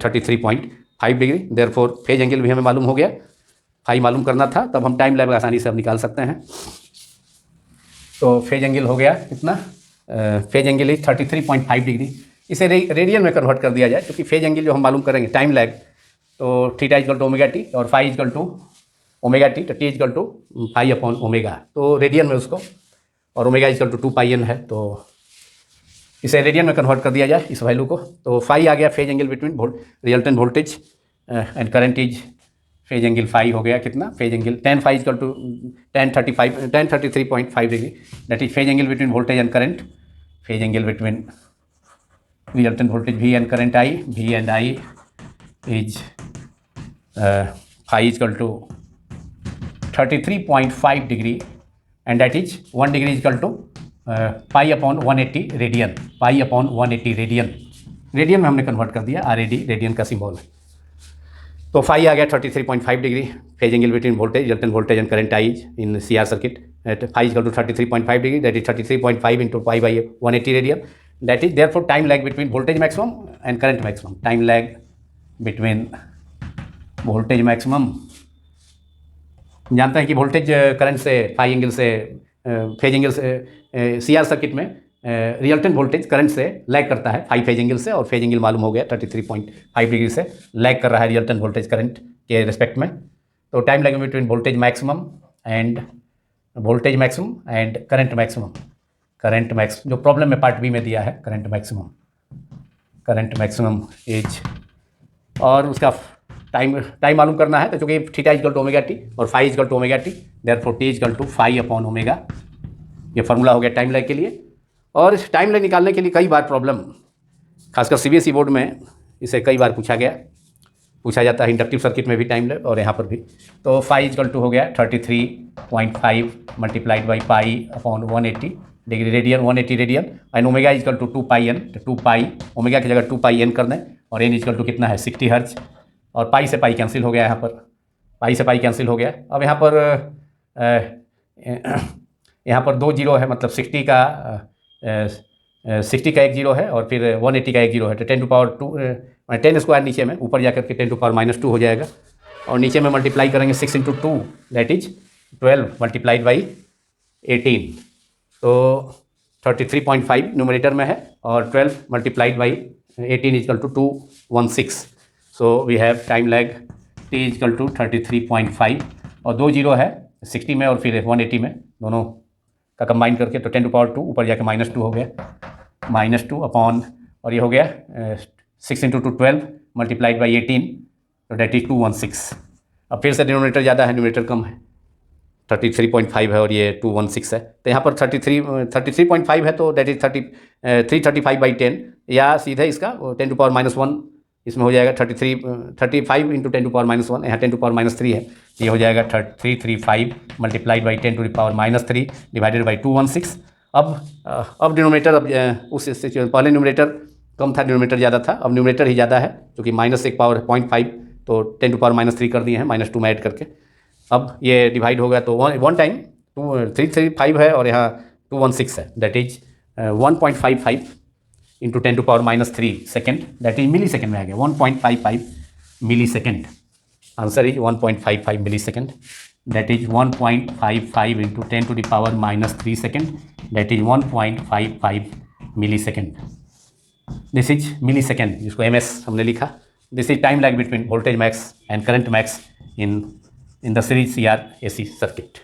33.5 degree. Therefore phase angle भी हमें मालूम हो गया, फाई मालूम करना था, तब हम टाइम लैब आसानी से अब निकाल सकते हैं। तो फेज एंगल हो गया कितना, फेज एंगल इज 33.5 डिग्री। इसे रेडियन में कन्वर्ट कर दिया जाए, क्योंकि फेज एंगल जो हम मालूम करेंगे टाइम लैग, तो theta equal to omega T और phi equal to omega T, तो T equal to phi upon omega, तो रेडियन में उसको, और ओमेगा इक्वल टू 2πn है, तो इसे रेडियन में कन्वर्ट कर दिया जाए इस वैल्यू को, तो फाई आ गया phase angle between resultant voltage and current is phase angle phi हो गया कितना, phase angle tan phi equal to tan 33.5 degree that is phase angle between voltage and current, phase angle between resultant voltage V and current I, V and I is phi equal to 33.5 degree and that is 1 degree equal to pi upon 180 radian, pi upon 180 radian में हमने convert कर दिया, RAD radian का symbol है। तो phi आ गया 33.5 degree, phase angle between voltage resultant voltage and current I in CR circuit at phi equal to 33.5 degree that is 33.5 into pi by 180 radian, that is therefore time lag between voltage maximum and current maximum, time lag between voltage maximum, जानते हैं कि voltage current से phi angle से phase angle से CR circuit में resultant voltage current से lag करता है फाई फेज एंगल से, और फेज एंगल मालूम हो गया 33.5 डिग्री से लैग कर रहा है रिजल्टेंट वोल्टेज करंट के रिस्पेक्ट में। तो time lag between voltage maximum and current maximum जो प्रॉब्लम में पार्ट बी में दिया है, करंट मैक्सिमम एज, और उसका टाइम मालूम करना है, तो चूँकि theta equal to omega T और phi equal to omega T, therefore T equal to phi upon omega, ये फार्मूला हो गया टाइम लैग के लिए। और इस टाइम लैग निकालने के लिए कई बार प्रॉब्लम, खासकर CBSE बोर्ड में इसे कई बार पूछा जाता है, इंडक्टिव सर्किट में भी टाइम लैग और यहाँ पर भी। तो फाई इक्वल टू हो गया 33.5 multiplied by pi upon 180 degree radian, 180 radian, and omega equal to 2πn, तो 2π ओमेगा की जगह 2πn कर दें, और n इक्वल टू कितना है 60 हर्ट्ज, और पाई से पाई कैंसिल हो गया, यहाँ पर पाई से पाई कैंसिल हो गया। अब यहाँ पर 2 जीरो है, मतलब 60 का 60 का एक जीरो है और फिर 180 का एक जीरो है, तो 10 टू पावर 2 10 स्क्वायर नीचे में, ऊपर जाकर के 10 टू पावर -2 हो जाएगा। और नीचे में मल्टीप्लाई करेंगे 6 into 2 that is 12 multiplied by 18, तो 33.5 न्यूमरेटर में है और 12 multiplied by 18 equal to 216। So we have time lag t equal to 33.5 और 2 जीरो है 60 में और फिर 180 में, दोनों का कंबाइन करके तो 10 टू पावर 2 ऊपर जाके -2 हो गया, -2 अपॉन और ये हो गया 6 इंटू 2 12 मल्टीप्लाइड बाई 18, तो डेट इज 216। अब फिर से डिनोमिनेटर ज़्यादा है, न्यूमरेटर कम है, 33.5 है और ये 216 है, तो यहाँ पर 33.5 है तो डेट इज 335 बाई 10, या सीधे इसका 10 टू पावर -1 इसमें हो जाएगा 35 इंटू 10 टू पावर -1, यहाँ 10 टू पावर -3 है, ये हो जाएगा 335 multiplied by 10 to the power -3 divided by 216। अब डिनोमिनेटर अब उस पहले न्यूमरेटर कम था, डिनोमिनेटर ज़्यादा था, अब न्यूमरेटर ही ज़्यादा है क्योंकि -1 पावर 0.5, तो 10 टू पावर -3 कर दिए हैं -2 में ऐड करके। अब ये डिवाइड होगा तो वन टाइम 335 है और यहाँ 216 है, that is 1.55 into 10 to power -3 second, that is millisecond में आ गया 1.55 millisecond. Answer is 1.55 millisecond, that is 1.55 into 10 to the power -3 second, that is 1.55 millisecond. This is millisecond, जिसको MS हमने लिखा। This is time lag between voltage max and current max in the series CR AC circuit.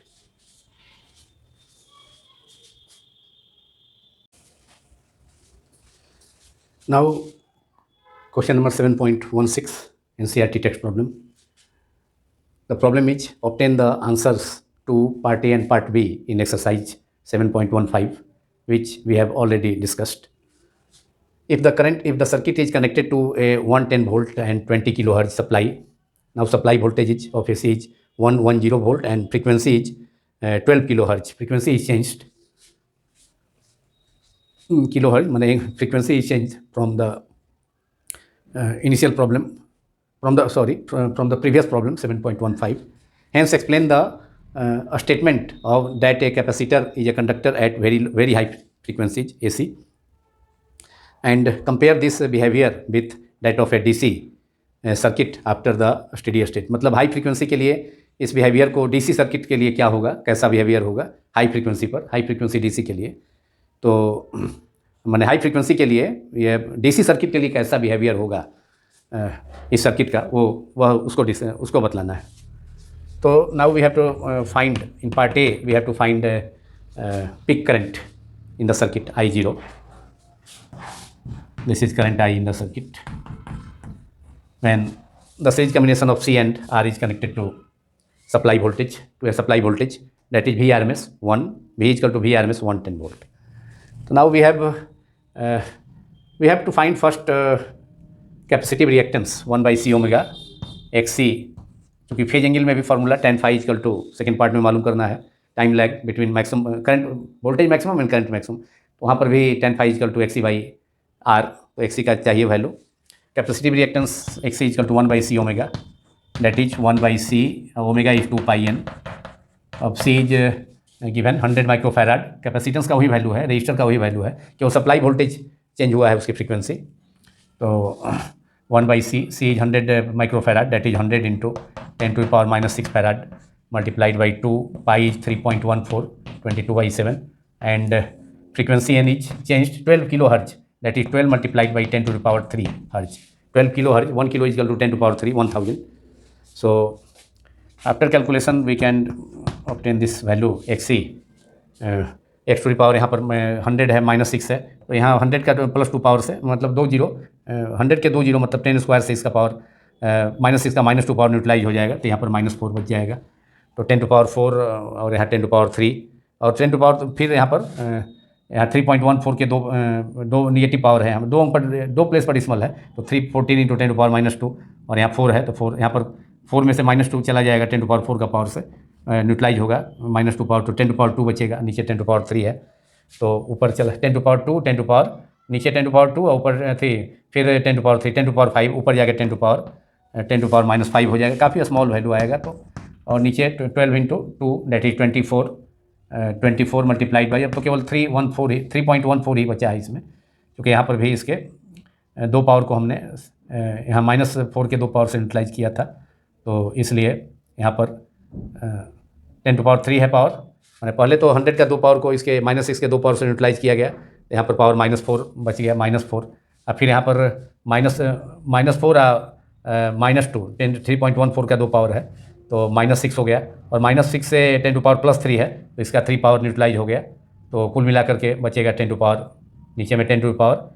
Now question number 7.16 NCERT text problem. The problem is obtain the answers to part A and part B in exercise 7.15, which we have already discussed. If the circuit is connected to a 110 volt and 20 kilohertz supply, now supply voltage of AC is 110 volt and frequency is 12 kilohertz. Frequency is changed. Kilohertz, meaning frequency is changed from the initial problem, from the previous problem 7.15. Hence, explain the a statement of that a capacitor is a conductor at very high frequencies AC, and compare this behavior with that of a DC circuit after the steady state. मतलब high frequency के लिए इस behaviour को DC circuit के लिए क्या होगा, कैसा बिहेवियर होगा हाई फ्रीक्वेंसी पर, हाई फ्रीक्वेंसी DC के लिए, तो मैंने हाई फ्रीक्वेंसी के लिए ये DC सर्किट के लिए कैसा बिहेवियर होगा इस सर्किट का, वह उसको बतलाना है। तो now we have to find in part A, we have to find peak current in the circuit I0. This is current I in the circuit when the series combination of C and R is connected to supply voltage, to a supply voltage that is Vrms 1, V is equal to Vrms 110 volt. So now we have to find first capacitive reactance 1 by C omega XC, क्योंकि phase angle में भी formula tan phi is equal to second part में मालूम करना है, time lag between maximum current voltage maximum and current maximum, तो वहाँ पर भी tan phi is equal to XC by R, तो XC का चाहिए value. Capacitive reactance XC is equal to 1 by C omega, that is 1 by C, omega is 2 pi n। अब C is given 100 microfarad, capacitance का वही value है, register का वही value है कि वो सप्लाई वोल्टेज चेंज हुआ है उसकी फ्रीक्वेंसी, तो 1 by C, C is 100 microfarad, that is 100 into 10 to the power -6 farad multiplied by 2, pi is 3.14, 22/7, and frequency n is changed 12 kilo hertz, that is 12 multiplied by 10 to the power 3 hertz. 12 kilohertz, 1 kilo is equal to 10 to the power 3, 1000. So after calculation we can obtain this value XC, x to the power यहाँ पर 100 है, -6 है, तो यहाँ 100 का +2 power से मतलब 2 zero, 100 के 2 जीरो मतलब 10 स्क्वायर से इसका पावर -6 का -2 पावर न्यूट्रलाइज हो जाएगा, तो यहाँ पर -4 बच जाएगा, तो 10 to the power 4 और यहाँ 10 to the power 3 और 10 to the power, फिर यहाँ पर यहाँ 3.14 के दो निगेटिव पावर है, हम दो प्लेस पर डिसिमल है, तो 314 इंटू 10 टू पावर -2 और यहाँ 4 है, तो 4 यहाँ पर 4 में से -2 चला जाएगा, 10 टू पावर 4 का पावर से न्यूट्रलाइज होगा, -2 पावर, तो 10 टू पावर 2 बचेगा, नीचे 10 टू पावर 3 है, तो ऊपर चला 10 टू पावर 2, 10 टू पावर नीचे 10 टू पावर 2 और ऊपर 3, फिर 10 टू पावर 3, 10 टू पावर 5, ऊपर जाकर 10 टू पावर -5 हो जाएगा, काफ़ी स्मॉल वैल्यू आएगा, तो और नीचे 12 into 2 that is 24 24 multiplied by, अब तो केवल 3.14 ही बचा है इसमें, क्योंकि यहाँ पर भी इसके 2 पावर को हमने यहाँ -4 के 2 पावर से यूटिलाइज किया था, तो इसलिए यहाँ पर 10⁻³ है पावर। मैंने पहले तो 100 का 2 पावर को इसके -6 के 2 पावर से यूटिलाइज किया गया, यहाँ पर पावर -4 बच गया, -4। अब फिर यहाँ पर -2 3.14 का 2 पावर है, तो -6 हो गया, और -6 से 10⁻+3 है, तो इसका 3 पावर न्यूट्रलाइज हो गया, तो कुल मिला करके बचेगा 10 टू पावर, नीचे में 10 टू पावर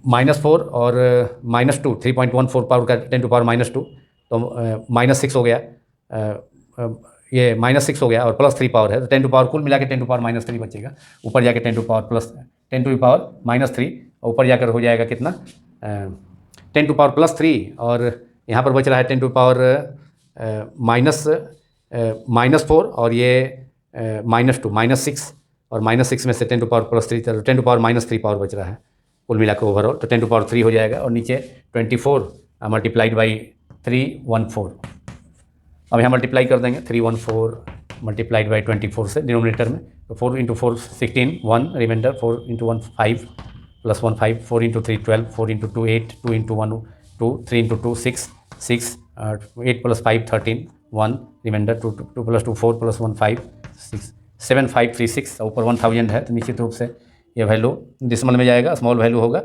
-4 और -2 3.14 पावर का 10 टू पावर -2, तो -6 हो गया, ये -6 हो गया और +3 पावर है, तो 10 टू पावर कुल मिला के 10 टू पावर -3 बचेगा, ऊपर जाके 10 टू पावर -3, और ऊपर जाकर हो जाएगा कितना 10 टू पावर +3, और यहाँ पर बच रहा है 10 टू पावर -4, और ये -2 -6, और -6 में से 10 टू पावर +3, तो 10 टू पावर -3 पावर बच रहा है कुल मिला के ओवरऑल, तो 10 टू पावर 3 हो जाएगा, और नीचे 24 मल्टीप्लाइड बाई 314। अब यहाँ मल्टीप्लाई कर देंगे 314 मल्टीप्लाइड बाई 24 से डिनोमिनेटर में, तो 4 × 4 16, 1 रिमाइंडर, 4 × 1 5 + 1 5, 4 × 3 12, 4 × 2 8, 2 × 1 2, 3 × 2 6, 8 + 5 13, 1 रिमाइंडर, 2 + 2 4 + 1 5 6 7 5 3 6, ऊपर 1000 है, तो निश्चित रूप से ये वैल्यू डिसिमल में जाएगा, स्मॉल वैल्यू होगा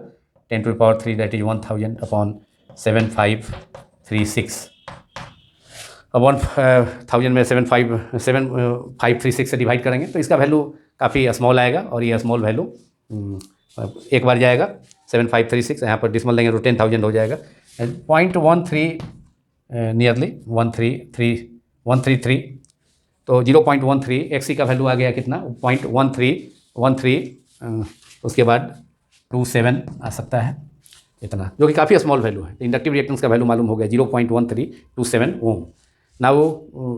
10 to power 3, that is 1000 upon 7536। अब 1000 में 7536 से डिवाइड करेंगे, तो इसका वैल्यू काफ़ी स्मॉल आएगा, और ये स्मॉल वैल्यू एक बार जाएगा 7536, यहाँ पर डिसिमल देंगे तो 10,000 हो जाएगा, 0.13 नियरली 133, तो 0.13 XC का वैल्यू आ गया कितना 0.13, उसके बाद 27 आ सकता है इतना, जो कि काफ़ी स्मॉल वैल्यू है। इंडक्टिव रिएक्टेंस का वैल्यू मालूम हो गया 0.1327 ohm. Now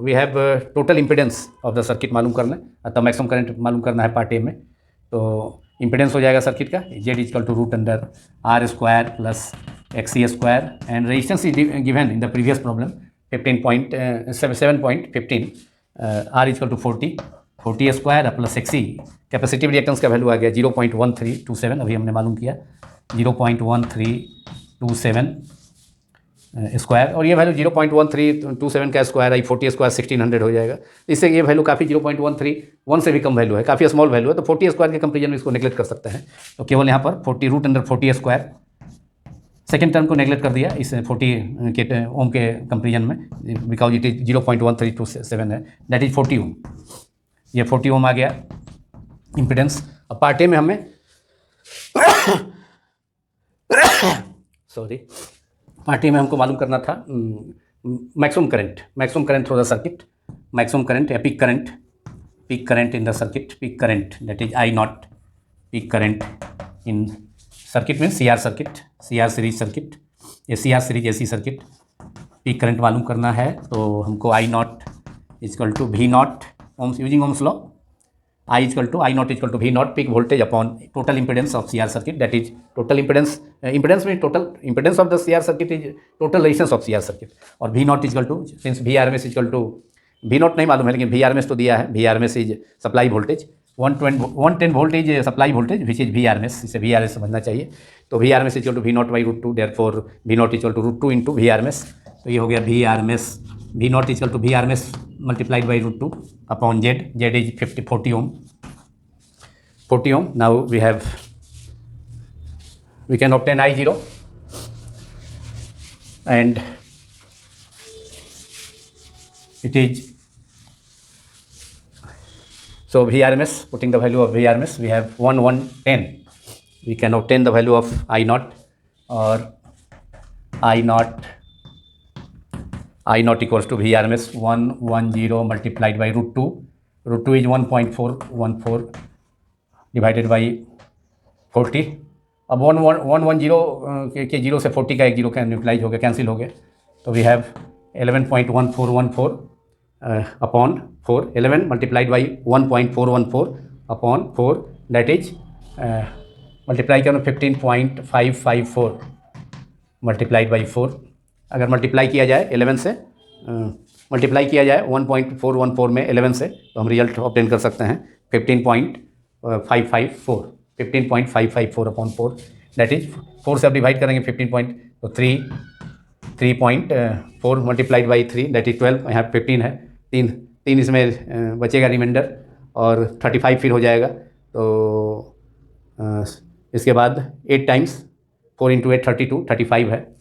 we have total impedance of the circuit मालूम करना है, अतः मैक्सिमम करंट मालूम करना है पार्ट ए में, तो इम्पिडेंस हो जाएगा सर्किट का Z = √R² + XC² and resistance is given in the previous problem 7.15 R = 40² + XC। Capacitive reactance का वैल्यू आ गया 0.1327, अभी हमने मालूम किया 0.1327 स्क्वायर, और ये वैल्यू 0.1327 का स्क्वायर आई 40² 1600 हो जाएगा, इससे ये वैल्यू काफ़ी 0.131 से भी कम वैल्यू है, काफ़ी स्मॉल वैल्यू है, तो 40² के कंपेरिजन में इसको नेगलेक्ट कर सकते हैं, तो केवल यहाँ पर 40√40² सेकेंड टर्म को नेगलेक्ट कर दिया इस 40 के ओम के कंपेरिजन में, बिकॉज इट इज 0.1327 है, दैट इज 40 ओम, ये 40 ओम आ गया इम्पिडेंस। अब पार्ट ए में हमें सॉरी पार्ट ए में हमको मालूम करना था maximum current through the circuit, maximum current या peak current in the circuit, peak current that is I0, peak current in circuit means CR circuit, CR series circuit, ये CR series AC circuit, peak current मालूम करना है, तो हमको I0 = V0 ohm's using ohm's law, I0 = V0 peak voltage upon total impedance of CR circuit, that is total impedance में total impedance of the CR circuit is total resistance of CR circuit, और V0 since VRMS V0 नहीं मालूम है, लेकिन VRMS तो दिया है, VRMS is supply voltage, 110 voltage supply voltage which is VRMS, इसे VRMS समझना चाहिए, तो VRMS = V0/√2, therefore V0 = √2 × VRMS, तो ये हो गया VRMS, V0 = VRMS multiplied by √2 upon Z is 40 ohm. Now we can obtain I0, and it is, so VRMS, putting the value of VRMS, we have 110, we can obtain the value of I0, or I0 equals to VRMS 110 multiplied by √2, √2 is 1.414 divided by 40, अब 110 के 0 से 40 का एक 0 का neutralise हो गया, cancel हो गया, तो we have 11.1414 upon 4, 11 multiplied by 1.414 upon 4, that is multiply करो 15.554 मल्टीप्लाइड बाई 4, अगर मल्टीप्लाई किया जाए 11 से मल्टीप्लाई किया जाए 1.414 में 11 से, तो हम रिजल्ट ऑब्टेन कर सकते हैं 15.554 15.554 अपॉन 4, दैट इज 4 से अब डिवाइड करेंगे 15 पॉइंट, तो 3.4 मल्टीप्लाइड बाई 3 दैट इज 12, यहाँ 15 है, तीन इसमें बचेगा रिमाइंडर, और 35 फिर हो जाएगा। तो इसके बाद 8 टाइम्स 4 इंटू 8 32, 35 है,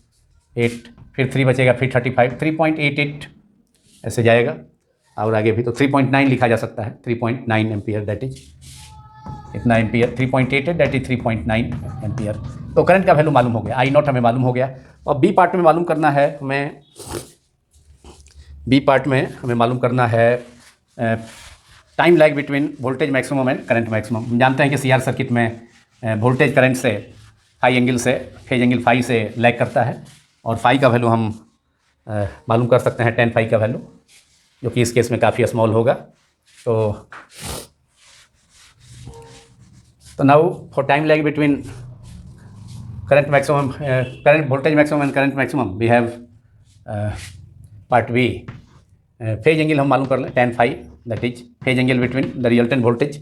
8 फिर 3 बचेगा, फिर 35, 3.88 ऐसे जाएगा, और आगे भी तो 3.9 लिखा जा सकता है, 3.9 एम्पियर दैट इज इतना एम्पियर, 3.88 दैट इज 3.9 एम्पियर। तो करंट का वैल्यू मालूम हो गया, आई नॉट हमें मालूम हो गया। और बी पार्ट में मालूम करना है हमें, बी पार्ट में हमें मालूम करना है time lag between voltage maximum and current maximum. हम जानते हैं कि सीआर सर्किट में वोल्टेज करंट से फाई एंगल से, फेज एंगल फाई से लैग करता है, और फाई का वैल्यू हम मालूम कर सकते हैं 10 फाई का वैल्यू, जो कि इस केस में काफ़ी स्मॉल होगा। तो now for time lag between current maximum, current voltage maximum and current maximum, we have part B, phase angle हम मालूम कर लें 10 phi, that is phase angle between the resultant voltage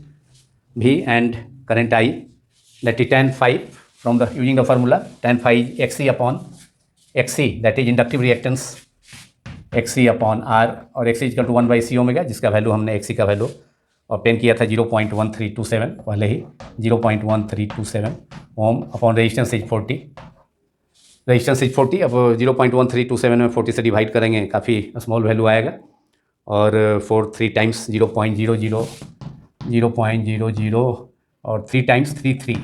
V and current I, that is 10 phi from the using the formula 10 phi Xc upon Xc, that is inductive reactance Xc upon R, और Xc equal to 1 by C omega, जिसका value हमने Xc का value obtain किया था 0.1327 पहले ही, 0.1327 ohm upon resistance is 40, resistance is 40। अब 0.1327 में 40 से डिवाइड करेंगे, काफ़ी स्मॉल वैल्यू आएगा, और 4 3 टाइम्स 0.00 और 3 टाइम्स 33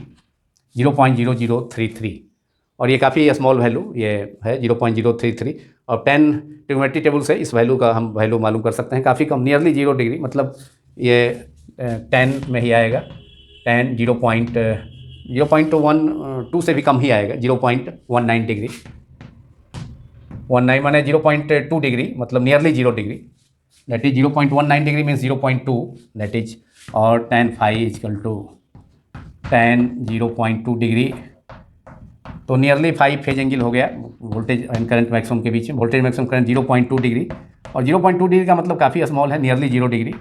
0.0033, और ये काफ़ी स्मॉल वैल्यू ये है 0.033, और 10 ट्रिग्नोमेट्री टेबल से इस वैल्यू का हम वैल्यू मालूम कर सकते हैं, काफ़ी कम, नियरली 0 डिग्री, मतलब ये 10 में ही आएगा, 10 0.12 से भी कम ही आएगा, 0.19 डिग्री, 19 माने 0.2 डिग्री, मतलब nearly 0 degree, that is 0.19 degree means 0.2 that is, और 10 फाई इजकल टू 10 0.2 डिग्री, तो नियरली 5 फेज एंगल हो गया वोल्टेज एंड करंट मैक्सिमम के बीच में। वोल्टेज मैक्सिमम करंट 0.2 डिग्री, और 0.2 डिग्री का मतलब काफ़ी स्मॉल है, nearly 0 degree,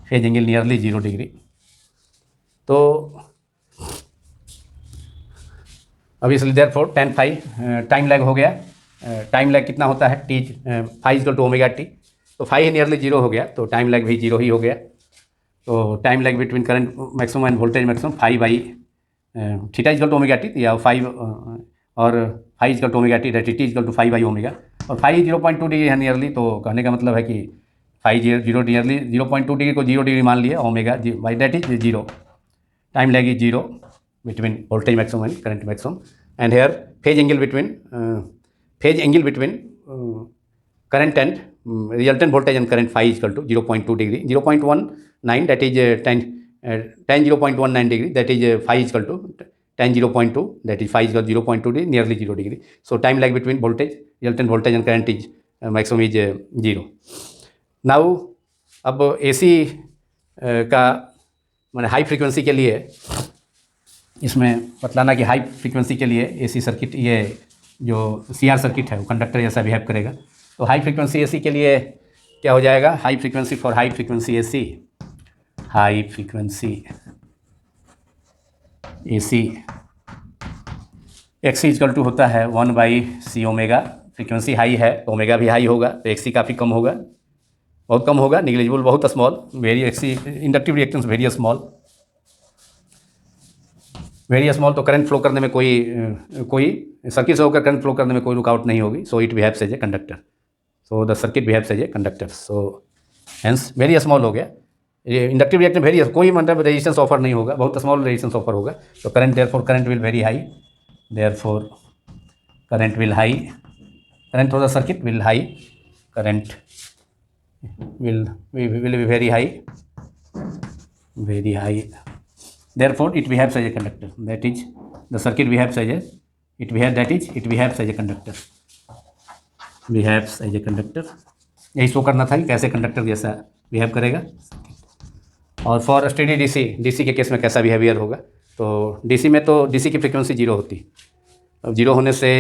phase angle nearly 0 degree. तो अब इसलिए देयरफॉर 10 फाई टाइम लैग हो गया, टाइम लैग कितना होता है, T phi equal to omega T, तो फाई नियरली 0 हो गया, तो टाइम लैग भी 0 ही हो गया। तो time lag between current maximum and voltage maximum phi by theta equal to omega T, या फाइव और phi equal to omega T, that is T equal to phi by omega, और phi 0.2 degree है nearly, तो कहने का मतलब है कि फाई 0 नियरली 0.2 डिग्री को 0 डिग्री मान लिया, omega by that is 0, time lag is 0 between voltage maximum and current maximum, and here phase angle between current and resultant voltage and current phi is equal to 0.2 degree, 0.19 that is 10 0.19 degree, that is phi is equal to 10 0.2, that is phi is equal to 0.2 degree, nearly 0 degree. So time lag between voltage, resultant voltage and current is maximum is 0. Now अब AC का मैंने high frequency के लिए इसमें बतलाना कि high frequency के लिए AC circuit, ये जो CR सर्किट है वो कंडक्टर जैसा बिहेव करेगा। तो हाई फ्रीक्वेंसी AC के लिए क्या हो जाएगा, high frequency for high frequency AC, high frequency AC XC equal to होता है 1 by C omega, frequency high है तो ओमेगा भी हाई होगा, तो XC काफ़ी कम होगा, बहुत कम होगा, निगलिजिबल बहुत small, very XC inductive reactance very small, तो करंट फ्लो करने में कोई सर्किट से होकर करंट फ्लो करने में कोई रुकावट नहीं होगी, so it behaves as a conductor, so the circuit behaves as a conductor, so hence very small हो गया, ये इंडक्टिव रिएक्टेंस वेरी, कोई मतलब रेजिस्टेंस ऑफर नहीं होगा, बहुत स्मॉल रेजिस्टेंस ऑफर होगा, तो current therefore current will very high, therefore current will high, current for the circuit will high, current will be very high, therefore it behaves as a conductor, that is the circuit behaves as a, it behaves as a conductor, behaves as a conductor, यही show करना था कि कैसे conductor जैसा behave करेगा। और for steady DC के case में कैसा बिहेवियर होगा, तो डीसी में तो डीसी की फ्रीक्वेंसी 0 होती, अब 0 होने से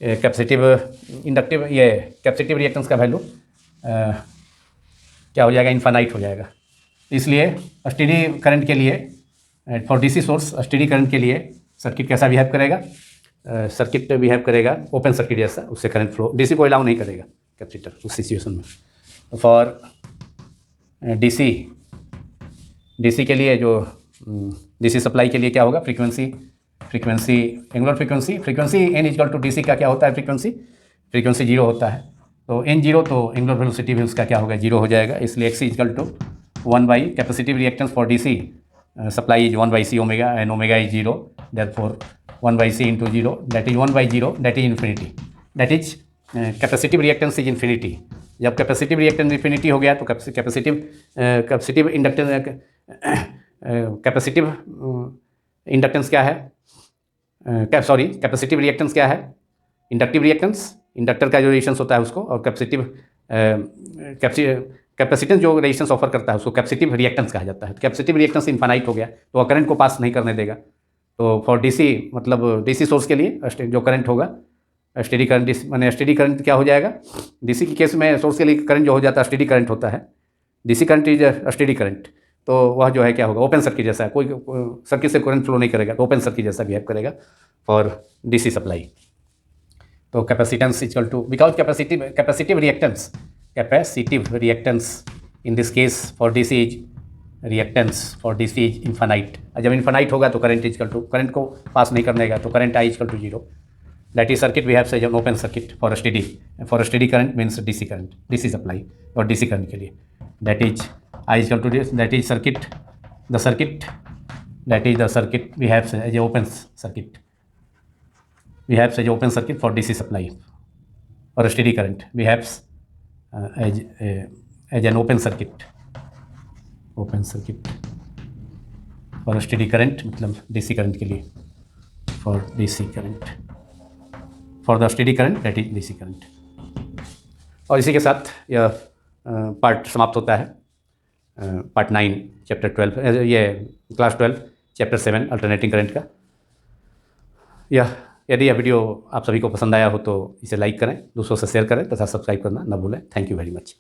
कैपेसिटिव इंडक्टिव ये कैपेसिटिव रिएक्टेंस का वैल्यू क्या हो जाएगा, इनफाइनाइट हो जाएगा। इसलिए स्टेडी करंट के लिए for DC source steady current के लिए सर्किट कैसा बिहेव करेगा, सर्किट बिहेव करेगा ओपन सर्किट जैसा, उससे करंट फ्लो डीसी को अलाउ नहीं करेगा कैपेसिटर उस सिचुएशन में। फॉर डीसी के लिए जो डीसी सप्लाई के लिए क्या होगा, frequency angular frequency N equal to DC का क्या होता है, फ्रीक्वेंसी जीरो होता है, तो एन जीरो तो एंगुलर वेलोसिटी भी उसका क्या होगा, जीरो हो जाएगा। इसलिए X equal to 1 capacitive reactance for DC supply is 1/c omega and omega is zero, therefore 1/c into zero that is 1/0 that is infinity, that is capacitive reactance is infinity. जब capacitive reactance infinity हो गया तो capacitive inductance क्या है, capacitive reactance क्या है, inductive reactance, inductor का जो रेजिस्टेंस होता है उसको, और कैपेसिटेंस जो रेजिस्टेंस ऑफर करता है उसको कैपेसिटिव रिएक्टेंस कहा जाता है। कैपेसिटिव रिएक्टेंस इनफाइनाइट हो गया तो वह करंट को पास नहीं करने देगा। तो फॉर डीसी मतलब डीसी सोर्स के लिए जो करंट होगा स्टेडी करंट, माने स्टेडी करंट क्या हो जाएगा, डीसी के केस में सोर्स के लिए करंट जो हो जाता है स्टेडी करंट होता है, DC current is steady current, तो वह जो है क्या होगा, ओपन सर्किट जैसा है, कोई सर्किट से करंट फ्लो नहीं करेगा तो ओपन सर्किट जैसा बिहेव करेगा फॉर डीसी सप्लाई। तो capacitance equal to, because capacitive reactance in this case for DC is reactance for DC is infinite. जब इनफाइनाइट होगा तो करंट इक्वल टू, करंट को पास नहीं करने का तो current I equal to zero, that is circuit behaves as an open circuit for steady current means DC current, DC supply और DC current के लिए, that is I equal to this, that is circuit behaves as a open circuit, behaves as open circuit for DC supply, or a steady current behaves as an open circuit for a steady current, मतलब DC current के लिए, for DC current, for the steady current that is DC current। और इसी के साथ यह part समाप्त होता है, पार्ट 9 चैप्टर 12, ये क्लास 12 चैप्टर 7 अल्टरनेटिंग करंट का। यदि यह वीडियो आप सभी को पसंद आया हो तो इसे लाइक करें, दूसरों से शेयर करें तथा सब्सक्राइब करना न भूलें। Thank you very much.